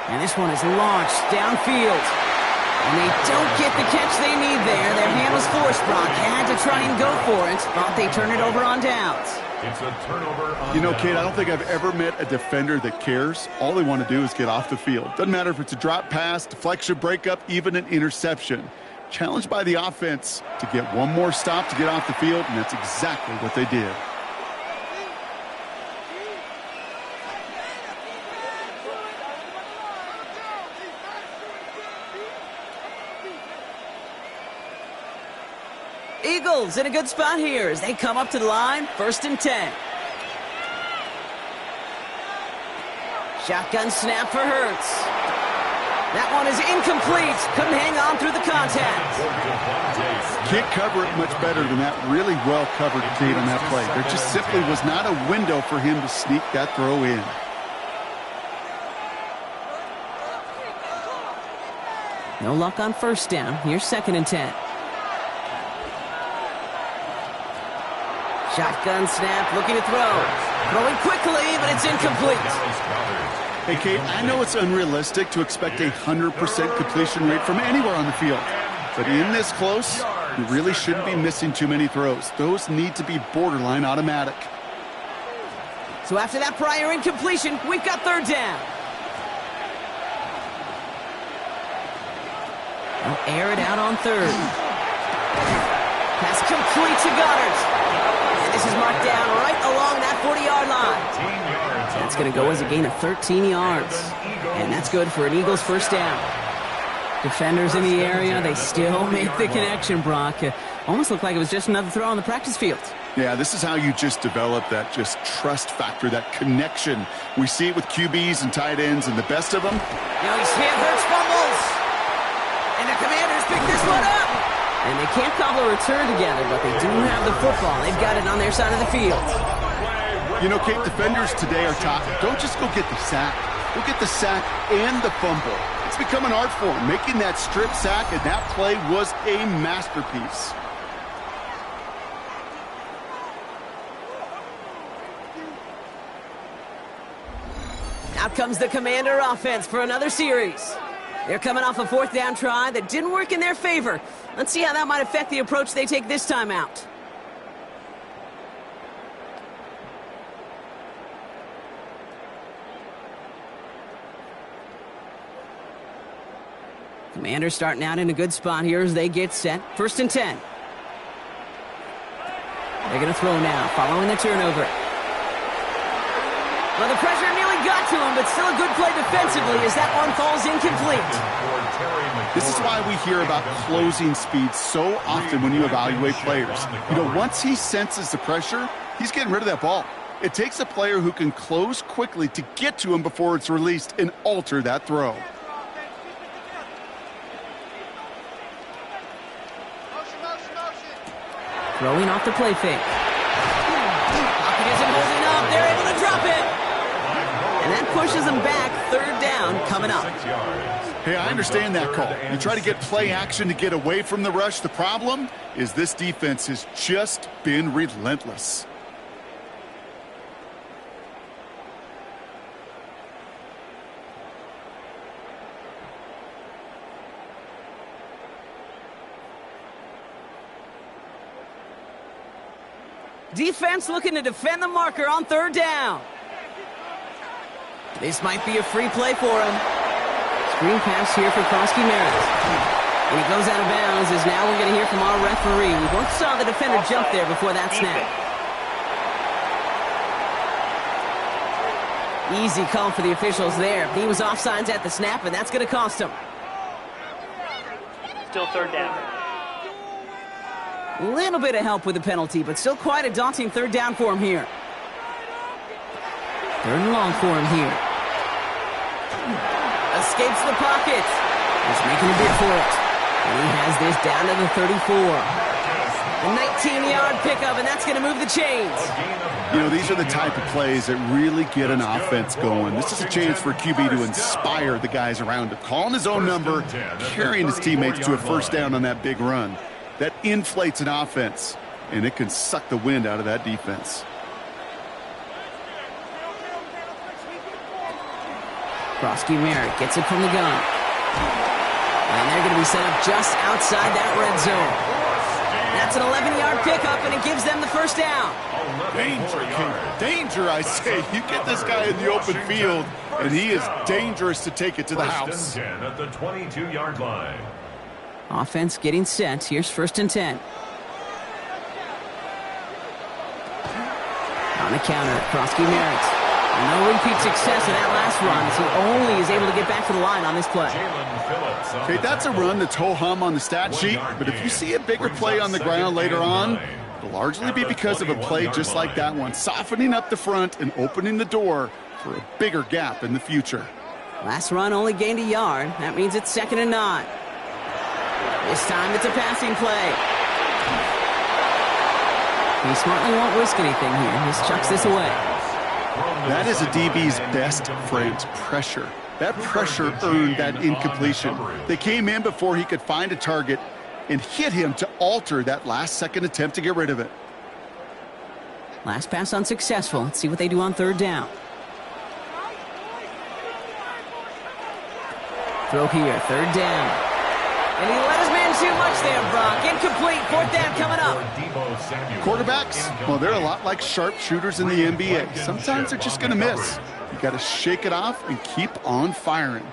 And this one is launched downfield. And they don't get the catch they need there. Their hand was forced, Brock. Had to try and go for it, but they turn it over on downs. It's a turnover on You know, downs. Kate, I don't think I've ever met a defender that cares. All they want to do is get off the field. Doesn't matter if it's a drop pass, deflection, breakup, even an interception. Challenged by the offense to get one more stop to get off the field, and that's exactly what they did. Eagles in a good spot here as they come up to the line, 1st and 10. Shotgun snap for Hurts. That one is incomplete. Couldn't hang on through the contact. Can't cover it much better than that. Really well covered Kate on that play. There just simply was not a window for him to sneak that throw in. No luck on 1st down. Here's 2nd and 10. Shotgun snap, looking to throw. Throwing quickly, but it's incomplete. Hey, Kate, I know it's unrealistic to expect a 100% completion rate from anywhere on the field. But in this close, you really shouldn't be missing too many throws. Those need to be borderline automatic. So after that prior incompletion, we've got 3rd down. They'll air it out on 3rd. Pass complete to Goddard. And this is marked down right along that 40-yard line. That's going to go as a gain of 13 yards. And that's good for an Eagles 1st down. Defenders in the area, they still make the connection, Brock. Almost looked like it was just another throw on the practice field. Yeah, this is how you just develop that just trust factor, that connection. We see it with QBs and tight ends, and the best of them. Now he's hit, Hurts fumbles. And the Commanders pick this one up. And they can't cobble a return together, but they do have the football. They've got it on their side of the field. You know, Kate, defenders today are taught, don't just go get the sack. Go get the sack and the fumble. It's become an art form, making that strip sack, and that play was a masterpiece. Out comes the Commander offense for another series. They're coming off a 4th down try that didn't work in their favor. Let's see how that might affect the approach they take this time out. Commanders starting out in a good spot here as they get set. 1st and 10. They're going to throw now, following the turnover. Well, the pressure nearly got to him, but still a good play defensively as that one falls incomplete. This is why we hear about closing speed so often when you evaluate players. You know, once he senses the pressure, he's getting rid of that ball. It takes a player who can close quickly to get to him before it's released and alter that throw. Throwing off the play fake. Pocket isn't holding up. They're able to drop it. And that pushes them back. 3rd down coming up. Hey, I understand that call. You try to get play action to get away from the rush. The problem is this defense has just been relentless. Defense looking to defend the marker on 3rd down. This might be a free play for him. Screen pass here for Krosky Merritt. And he goes out of bounds as now we're going to hear from our referee. We both saw the defender jump there before that snap. Easy call for the officials there. He was offsides at the snap, and that's going to cost him. Still 3rd down. A little bit of help with the penalty, but still quite a daunting 3rd down for him here. 3rd and long for him here. Escapes the pocket. He's making a bid for it. And he has this down to the 34. A 19-yard pickup, and that's going to move the chains. You know, these are the type of plays that really get an offense going. This is a chance for QB to inspire the guys around him. Calling his own number, carrying his teammates to a 1st down on that big run. That inflates an offense, and it can suck the wind out of that defense. Krosky Merritt gets it from the gun. And they're going to be set up just outside that red zone. That's an 11-yard pickup, and it gives them the 1st down. Danger, King. Danger, I say. You get this guy in the open field, and he is dangerous to take it to the house. 1st and 10 at the 22-yard line. Offense getting set. Here's 1st and 10. On the counter, Krosky Merritt. No repeat success in that last run as he only is able to get back to the line on this play. Okay, that's a run that's ho-hum on the stat sheet, but if you see a bigger play on the ground later on, it'll largely be because of a play just like that one, softening up the front and opening the door for a bigger gap in the future. Last run only gained a yard. That means it's 2nd and 9. This time it's a passing play. He smartly won't risk anything here. Just chucks this away. That is a DB's best friend, pressure. That pressure earned that incompletion. They came in before he could find a target and hit him to alter that last-second attempt to get rid of it. Last pass unsuccessful. Let's see what they do on 3rd down. Throw here, 3rd down. And he let his man too much there, Brock. Incomplete, 4th down coming up. Quarterbacks, well, they're a lot like sharpshooters in the NBA. Sometimes they're just going to miss. You got to shake it off and keep on firing.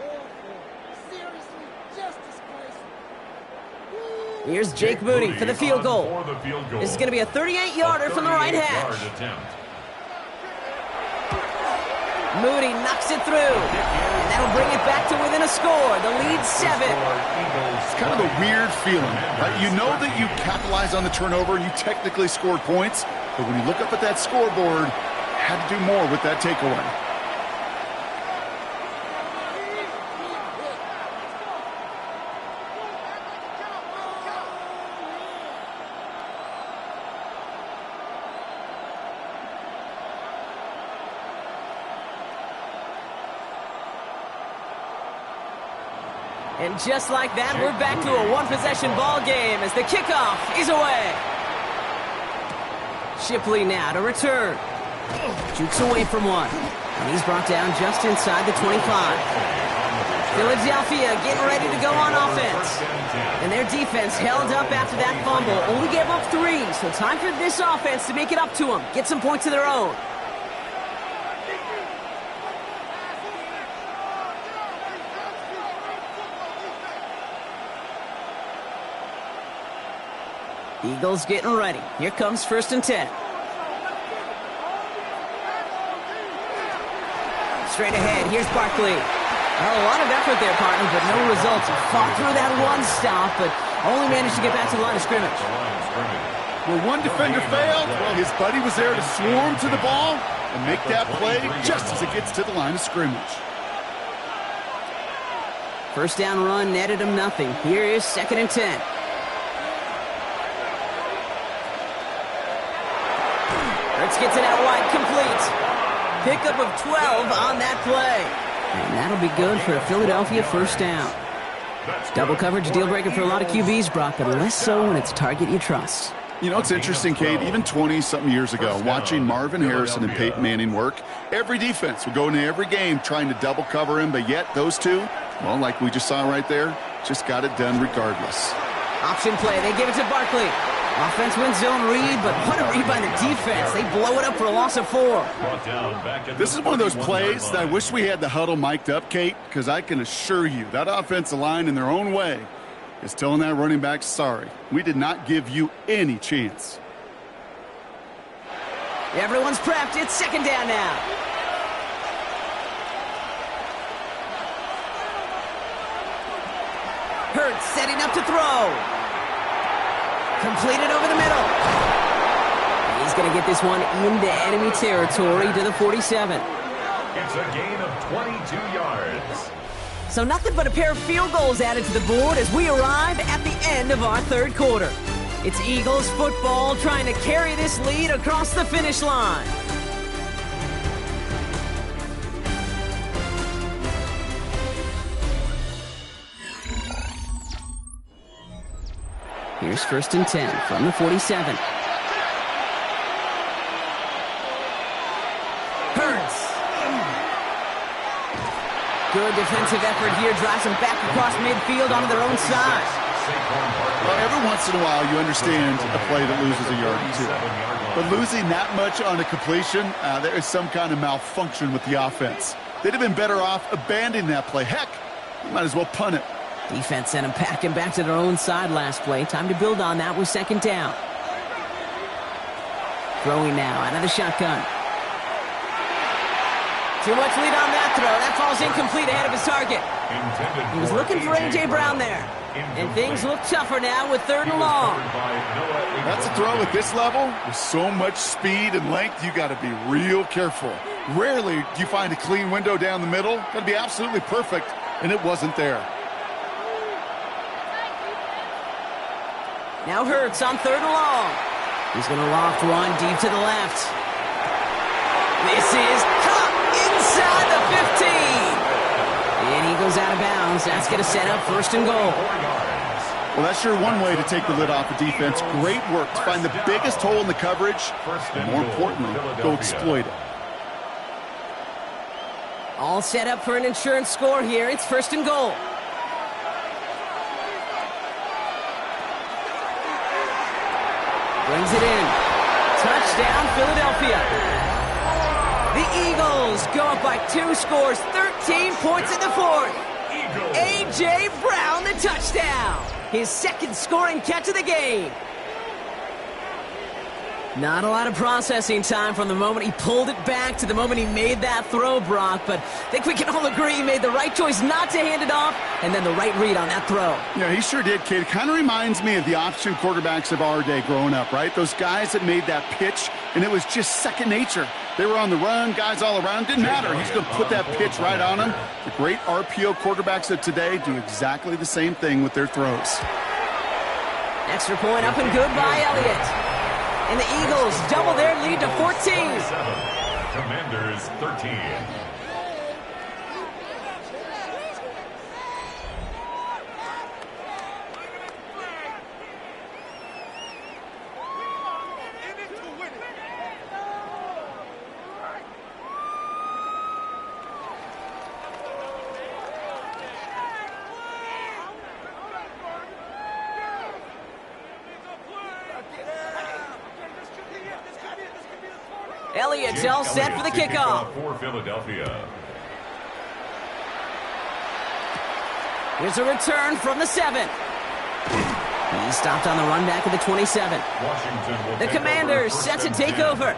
Here's Jake Moody for the field goal. This is going to be a 38-yarder from the right hash. Moody knocks it through, and that'll bring it back to within a score. The lead 7. It's kind of a weird feeling, right? You know that you capitalized on the turnover and you technically scored points, but when you look up at that scoreboard, you had to do more with that takeaway. And just like that, we're back to a one-possession ball game as the kickoff is away. Shipley now to return. Jukes away from one. And he's brought down just inside the 25. Philadelphia getting ready to go on offense. And their defense held up after that fumble. Only gave up 3, so time for this offense to make it up to them. Get some points of their own. Eagles getting ready. Here comes 1st and 10. Straight ahead, here's Barkley. Well, a lot of effort there, partner, but no results. Fought through that one stop, but only managed to get back to the line of scrimmage. Well, one defender failed. Well, his buddy was there to swarm to the ball and make that play just as it gets to the line of scrimmage. 1st down run netted him nothing. Here is 2nd and 10. Hurts gets it out wide, complete. Pickup of 12 on that play. And that'll be good for a Philadelphia 1st down. Double coverage deal breaker for a lot of QBs, Brock, but less so when it's a target you trust. You know, it's interesting, Kate, even 20-something years ago, watching Marvin Harrison and Peyton Manning work, every defense would go into every game trying to double cover him, but yet those two, well, like we just saw right there, just got it done regardless. Option play, they give it to Barkley. Offense wins zone read, but what a read by the defense. They blow it up for a loss of 4. This is one of those plays that I wish we had the huddle mic'd up, Kate, because I can assure you that offensive line in their own way is telling that running back, sorry, we did not give you any chance. Everyone's prepped. It's 2nd down now. Hurts setting up to throw. Completed over the middle. He's going to get this one into enemy territory to the 47. It's a gain of 22 yards. So nothing but a pair of field goals added to the board as we arrive at the end of our 3rd quarter. It's Eagles football trying to carry this lead across the finish line. Here's 1st and 10 from the 47. Hurts. Good defensive effort here. Drives them back across midfield onto their own side. Well, every once in a while you understand a play that loses a yard or 2. But losing that much on a completion, there is some kind of malfunction with the offense. They'd have been better off abandoning that play. Heck, you might as well punt it. Defense sent them packing back to their own side last play. Time to build on that with 2nd down. Throwing now out of the shotgun. Too much lead on that throw. That falls incomplete ahead of his target. He was looking for A.J. Brown there. And things look tougher now with 3rd and long. That's a throw at this level. With so much speed and length, you got to be real careful. Rarely do you find a clean window down the middle. Got to be absolutely perfect, and it wasn't there. Now Hurts on 3rd and long. He's going to loft one deep to the left. This is caught inside the 15. And he goes out of bounds. That's going to set up 1st and goal. Well, that's sure one way to take the lid off the defense. Great work to find the biggest hole in the coverage. And more importantly, go exploit it. All set up for an insurance score here. It's 1st and goal. Brings it in. Touchdown, Philadelphia. The Eagles go up by 2 scores, 13 points in the 4th. A.J. Brown, the touchdown. His 2nd scoring catch of the game. Not a lot of processing time from the moment he pulled it back to the moment he made that throw, Brock, but I think we can all agree he made the right choice not to hand it off, and then the right read on that throw. Yeah, he sure did, kid. It kind of reminds me of the option quarterbacks of our day growing up, right? Those guys that made that pitch, and it was just second nature. They were on the run, guys all around. Didn't matter. He's going to put that pitch right on them. The great RPO quarterbacks of today do exactly the same thing with their throws. Extra point up and good by Elliott. And the Eagles double their lead to 14. Commanders 13. Elliott's all set for the kickoff. For Philadelphia. Here's a return from the 7. He's stopped on the run back of the 27. The Commanders set to take over.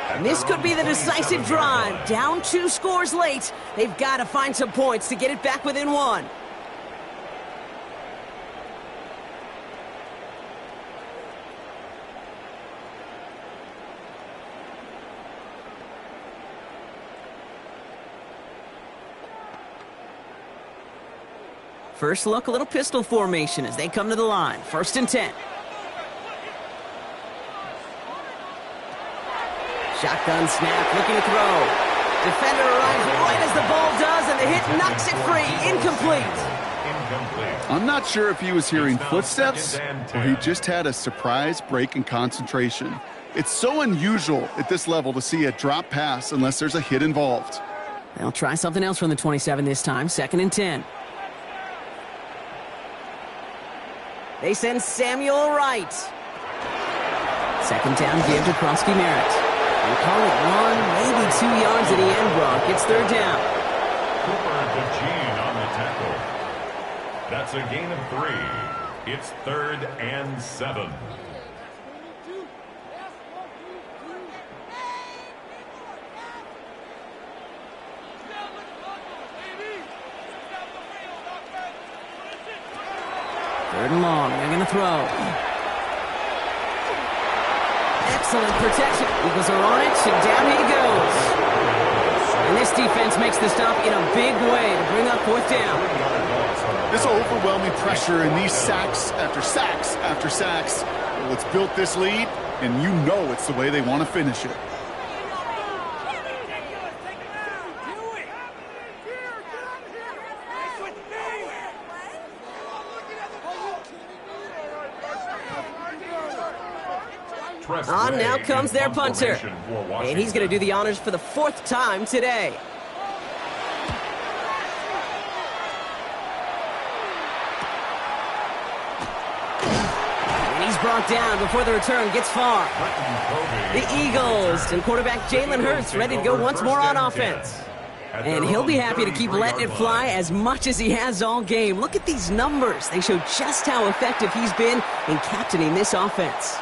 And this could be the decisive drive. Down 2 scores late. They've got to find some points to get it back within 1. First look, a little pistol formation as they come to the line. 1st and 10. Shotgun snap, looking to throw. Defender arrives right as the ball does, and the hit knocks it free. Incomplete. I'm not sure if he was hearing footsteps or he just had a surprise break in concentration. It's so unusual at this level to see a drop pass unless there's a hit involved. They'll try something else from the 27 this time. 2nd and 10. They send Samuel right. 2nd down give to Krosky Merritt. They call it 1, maybe 2 yards at the end, Brock. It's 3rd down. Cooper DeJean on the tackle. That's a gain of 3. It's 3rd and 7. Third and long. They're going to throw. Excellent protection. Eagles are on it, and down he goes. And this defense makes the stop in a big way to bring up 4th down. This overwhelming pressure and these sacks after sacks after sacks. Well, it's built this lead, and you know it's the way they want to finish it. On now comes their punter. And he's going to do the honors for the 4th time today. And he's brought down before the return gets far. The Eagles and quarterback Jalen Hurts ready to go once more on offense. And he'll be happy to keep letting it fly as much as he has all game. Look at these numbers. They show just how effective he's been in captaining this offense.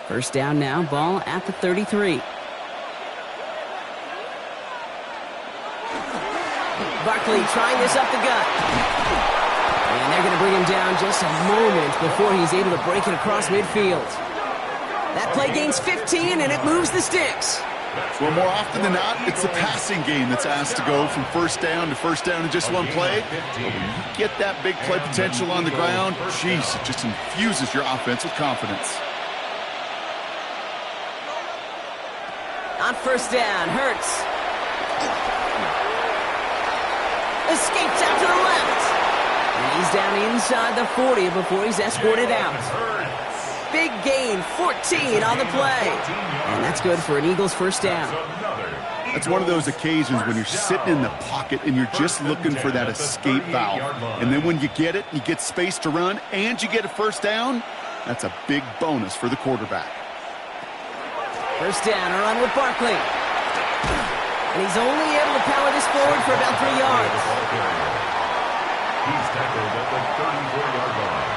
First down now, ball at the 33. Barkley trying this up the gut. And they're going to bring him down just a moment before he's able to break it across midfield. That play gains 15, and it moves the sticks. Well, more often than not, it's the passing game that's asked to go from first down in just one play. But when you get that big play potential on the ground, geez, it just infuses your offense with confidence. On first down, Hurts. Escapes out to the left. And he's down inside the 40 before he's escorted out. Big gain, 14 on the play. And that's good for an Eagles first down. That's one of those occasions when you're sitting in the pocket and you're just looking for that escape valve. And then when you get it, you get space to run, and you get a first down, that's a big bonus for the quarterback. First down, a run with Barkley. And he's only able to power this forward for about 3 yards. He's tackled at the 34-yard line.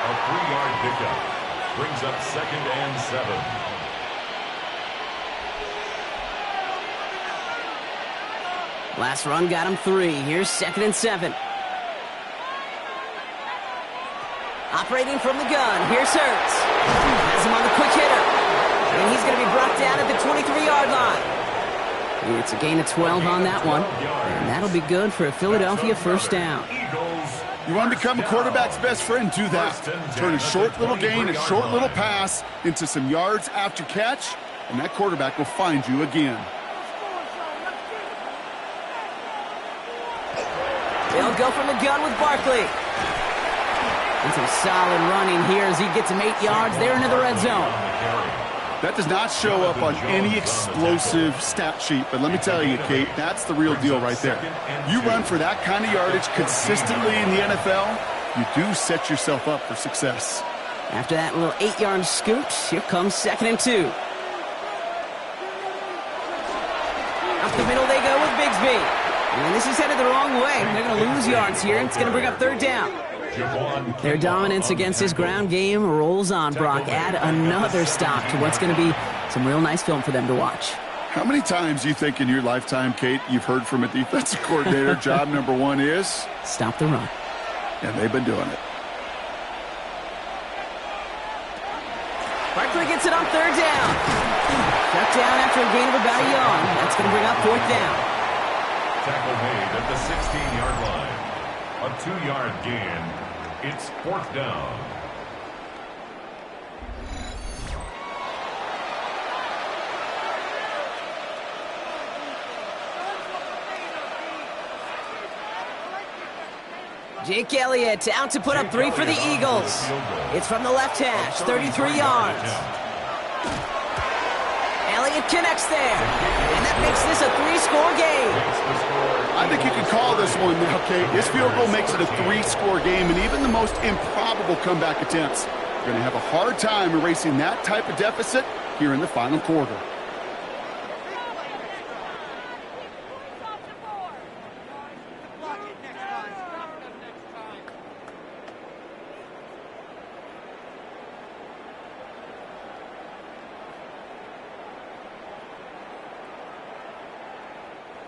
A 3-yard pickup brings up 2nd and 7. Last run got him 3. Here's 2nd and 7. Operating from the gun, here's Hurts. Has him on the quick hitter. And he's going to be brought down at the 23-yard line. It's a gain of 12 on that one. And that'll be good for a Philadelphia first down. You want to become a quarterback's best friend? Do that. Turn a short little gain, a short little pass into some yards after catch, and that quarterback will find you again. They'll go from the gun with Barkley. And some solid running here as he gets him 8 yards. They're into the red zone. That does not show up on any explosive stat sheet, but let me tell you, Kate, that's the real deal right there. You run for that kind of yardage consistently in the NFL, you do set yourself up for success. After that little 8-yard scoot, here comes 2nd and 2. Up the middle they go with Bigsby. And this is headed the wrong way. They're going to lose yards here. It's going to bring up 3rd down. Their dominance against his ground game rolls on, Brock. Add another stop to what's going to be some real nice film for them to watch. How many times do you think in your lifetime, Kate, you've heard from a defensive coordinator, job number 1 is? Stop the run. And they've been doing it. Barkley gets it on 3rd down. Shut down after a gain of about a yard. That's going to bring up 4th down. Tackle made at the 16-yard line. A 2-yard gain. It's 4th down. Jake Elliott out to put up 3 for the Eagles. It's from the left hash, 33 yards. Elliott connects there, and that makes this a 3-score game. I think you can call this one now, Kate. This field goal makes it a 3-score game, and even the most improbable comeback attempts are going to have a hard time erasing that type of deficit here in the final quarter.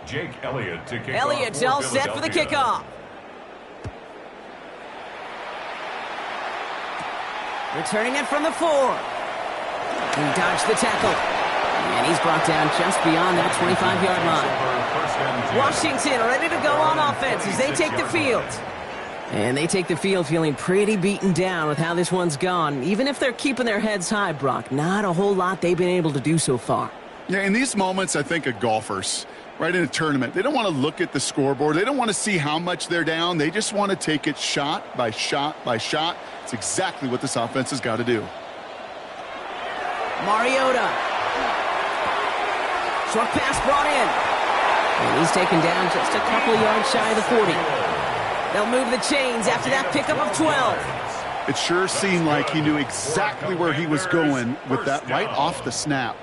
Jake Elliott to kick Elliott's off all set for the kickoff. Returning it from the 4. He dodged the tackle. And he's brought down just beyond that 25-yard line. Washington ready to go on offense as they take the field. And they take the field feeling pretty beaten down with how this one's gone. Even if they're keeping their heads high, Brock, not a whole lot they've been able to do so far. Yeah, in these moments, I think of golfers, right, in a tournament. They don't want to look at the scoreboard. They don't want to see how much they're down. They just want to take it shot by shot by shot. It's exactly what this offense has got to do. Mariota. Short pass brought in. And he's taken down just a couple yards shy of the 40. They'll move the chains after that pickup of 12. It sure seemed like he knew exactly where he was going with that right off the snap.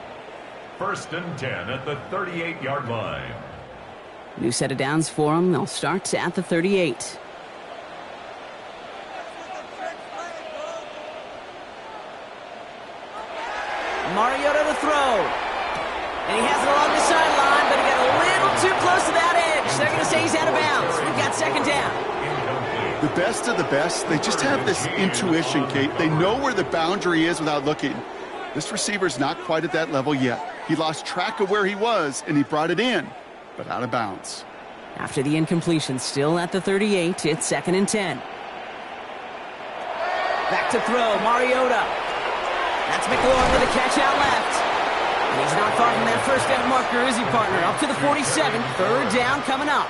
1st and 10 at the 38-yard line. New set of downs for them. They'll start at the 38. Mariota to throw. And he has it along the sideline, but he got a little too close to that edge. They're going to say he's out of bounds. We've got second down. The best of the best, they just have this intuition, Kate. They know where the boundary is without looking. This receiver's not quite at that level yet. He lost track of where he was, and he brought it in, but out of bounds. After the incompletion, still at the 38, it's 2nd and 10. Back to throw, Mariota. That's McLaurin with a catch out left. And he's not far from that first down marker, is he, partner? Up to the 47, 3rd down coming up.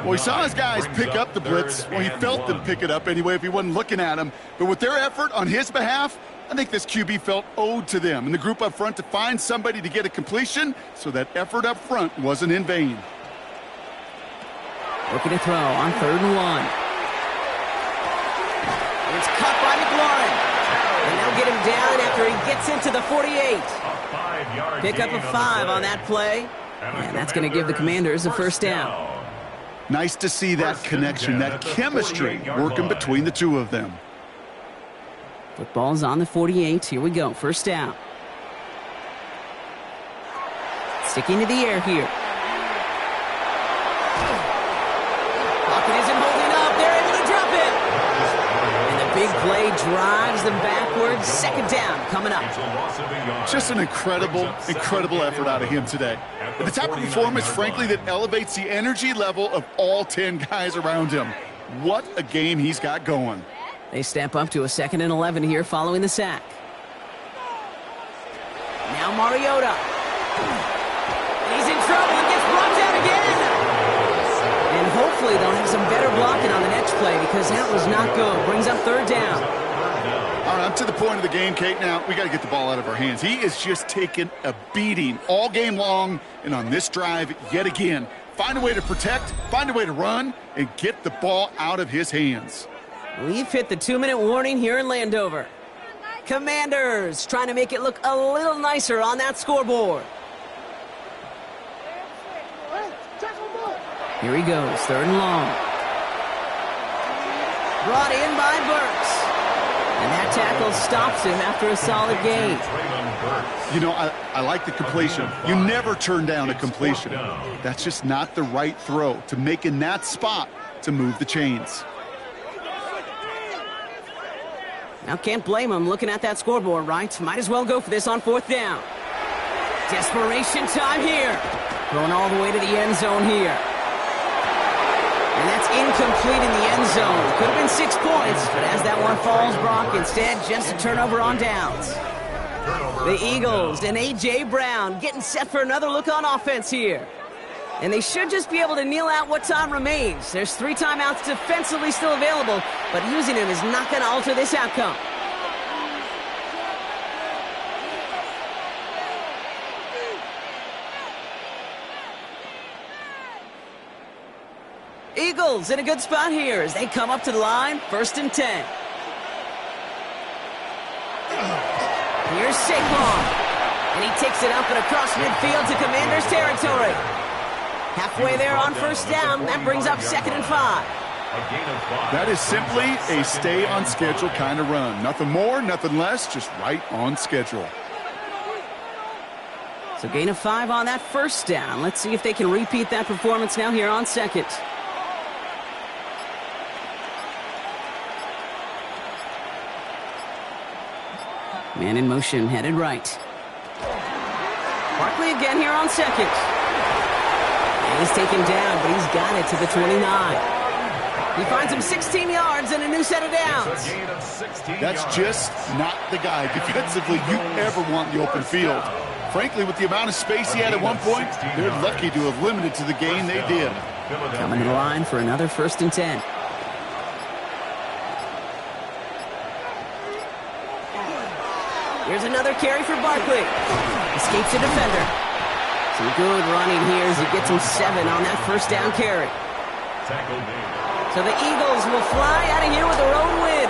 Well, he saw his guys pick up the blitz. Well, he felt them pick it up anyway if he wasn't looking at him. But with their effort on his behalf, I think this QB felt owed to them and the group up front to find somebody to get a completion, so that effort up front wasn't in vain. Looking to throw on 3rd and 1. It's caught by McLaurin. And they'll get him down after he gets into the 48. Pick up a 5 on that play. And that's going to give the Commanders a first down. Nice to see that connection, that chemistry working between the two of them. Football's on the 48. Here we go. First down. Sticking to the air here. Pocket isn't holding up. They're able to drop it. And the big play drives them backwards. Second down coming up. Just an incredible effort out of him today. The type of performance, frankly, that elevates the energy level of all 10 guys around him. What a game he's got going. They step up to a 2nd and 11 here following the sack. Now Mariota. And he's in trouble and gets brought down again. And hopefully they'll have some better blocking on the next play, because that was not good. Brings up 3rd down. All right, I'm to the point of the game, Kate, now. We got to get the ball out of our hands. He is just taking a beating all game long, and on this drive, yet again, find a way to protect, find a way to run, and get the ball out of his hands. We've hit the 2-minute warning here in Landover. Commanders trying to make it look a little nicer on that scoreboard. Here he goes, 3rd and long. Brought in by Burks. And that tackle stops him after a solid gain. You know, I like the completion. You never turn down a completion. That's just not the right throw to make in that spot to move the chains. Now, can't blame him looking at that scoreboard, right? Might as well go for this on 4th down. Desperation time here. Going all the way to the end zone here. And that's incomplete in the end zone. Could have been 6 points, but as that one falls, Brock, instead just a turnover on downs. The Eagles and A.J. Brown getting set for another look on offense here. And they should just be able to kneel out what time remains. There's 3 timeouts defensively still available, but using them is not going to alter this outcome. Eagles in a good spot here as they come up to the line, 1st and 10. Here's Saquon. And he takes it up and across midfield to Commanders territory. Halfway there on 1st down, that brings up 2nd and 5. That is simply a stay-on-schedule kind of run. Nothing more, nothing less, just right on schedule. So gain of 5 on that 1st down. Let's see if they can repeat that performance now here on 2nd. Man in motion, headed right. Barkley again here on 2nd. And he's taken down, but he's got it to the 29. He finds him 16 yards and a new set of downs. That's just not the guy defensively you ever want in the open field. Frankly, with the amount of space he had at one point, they're lucky to have limited to the gain they did. Coming to the line for another 1st and 10. Here's another carry for Barkley. Escapes a defender. Some good running here as he gets him 7 on that 1st down carry. So the Eagles will fly out of here with a road win.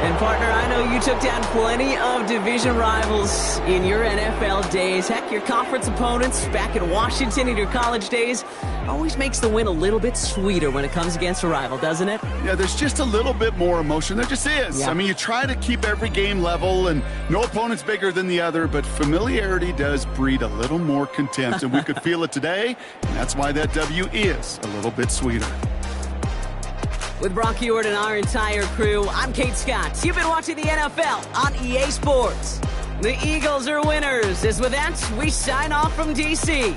And partner, I know you took down plenty of division rivals in your NFL days. Heck, your conference opponents back in Washington in your college days always makes the win a little bit sweeter when it comes against a rival, doesn't it? Yeah, there's just a little bit more emotion. There just is. Yeah. I mean, you try to keep every game level, and no opponent's bigger than the other, but familiarity does breed a little more contempt, and we could feel it today, and that's why that W is a little bit sweeter. With Brock Ewart and our entire crew, I'm Kate Scott. You've been watching the NFL on EA Sports. The Eagles are winners. As with that, we sign off from D.C.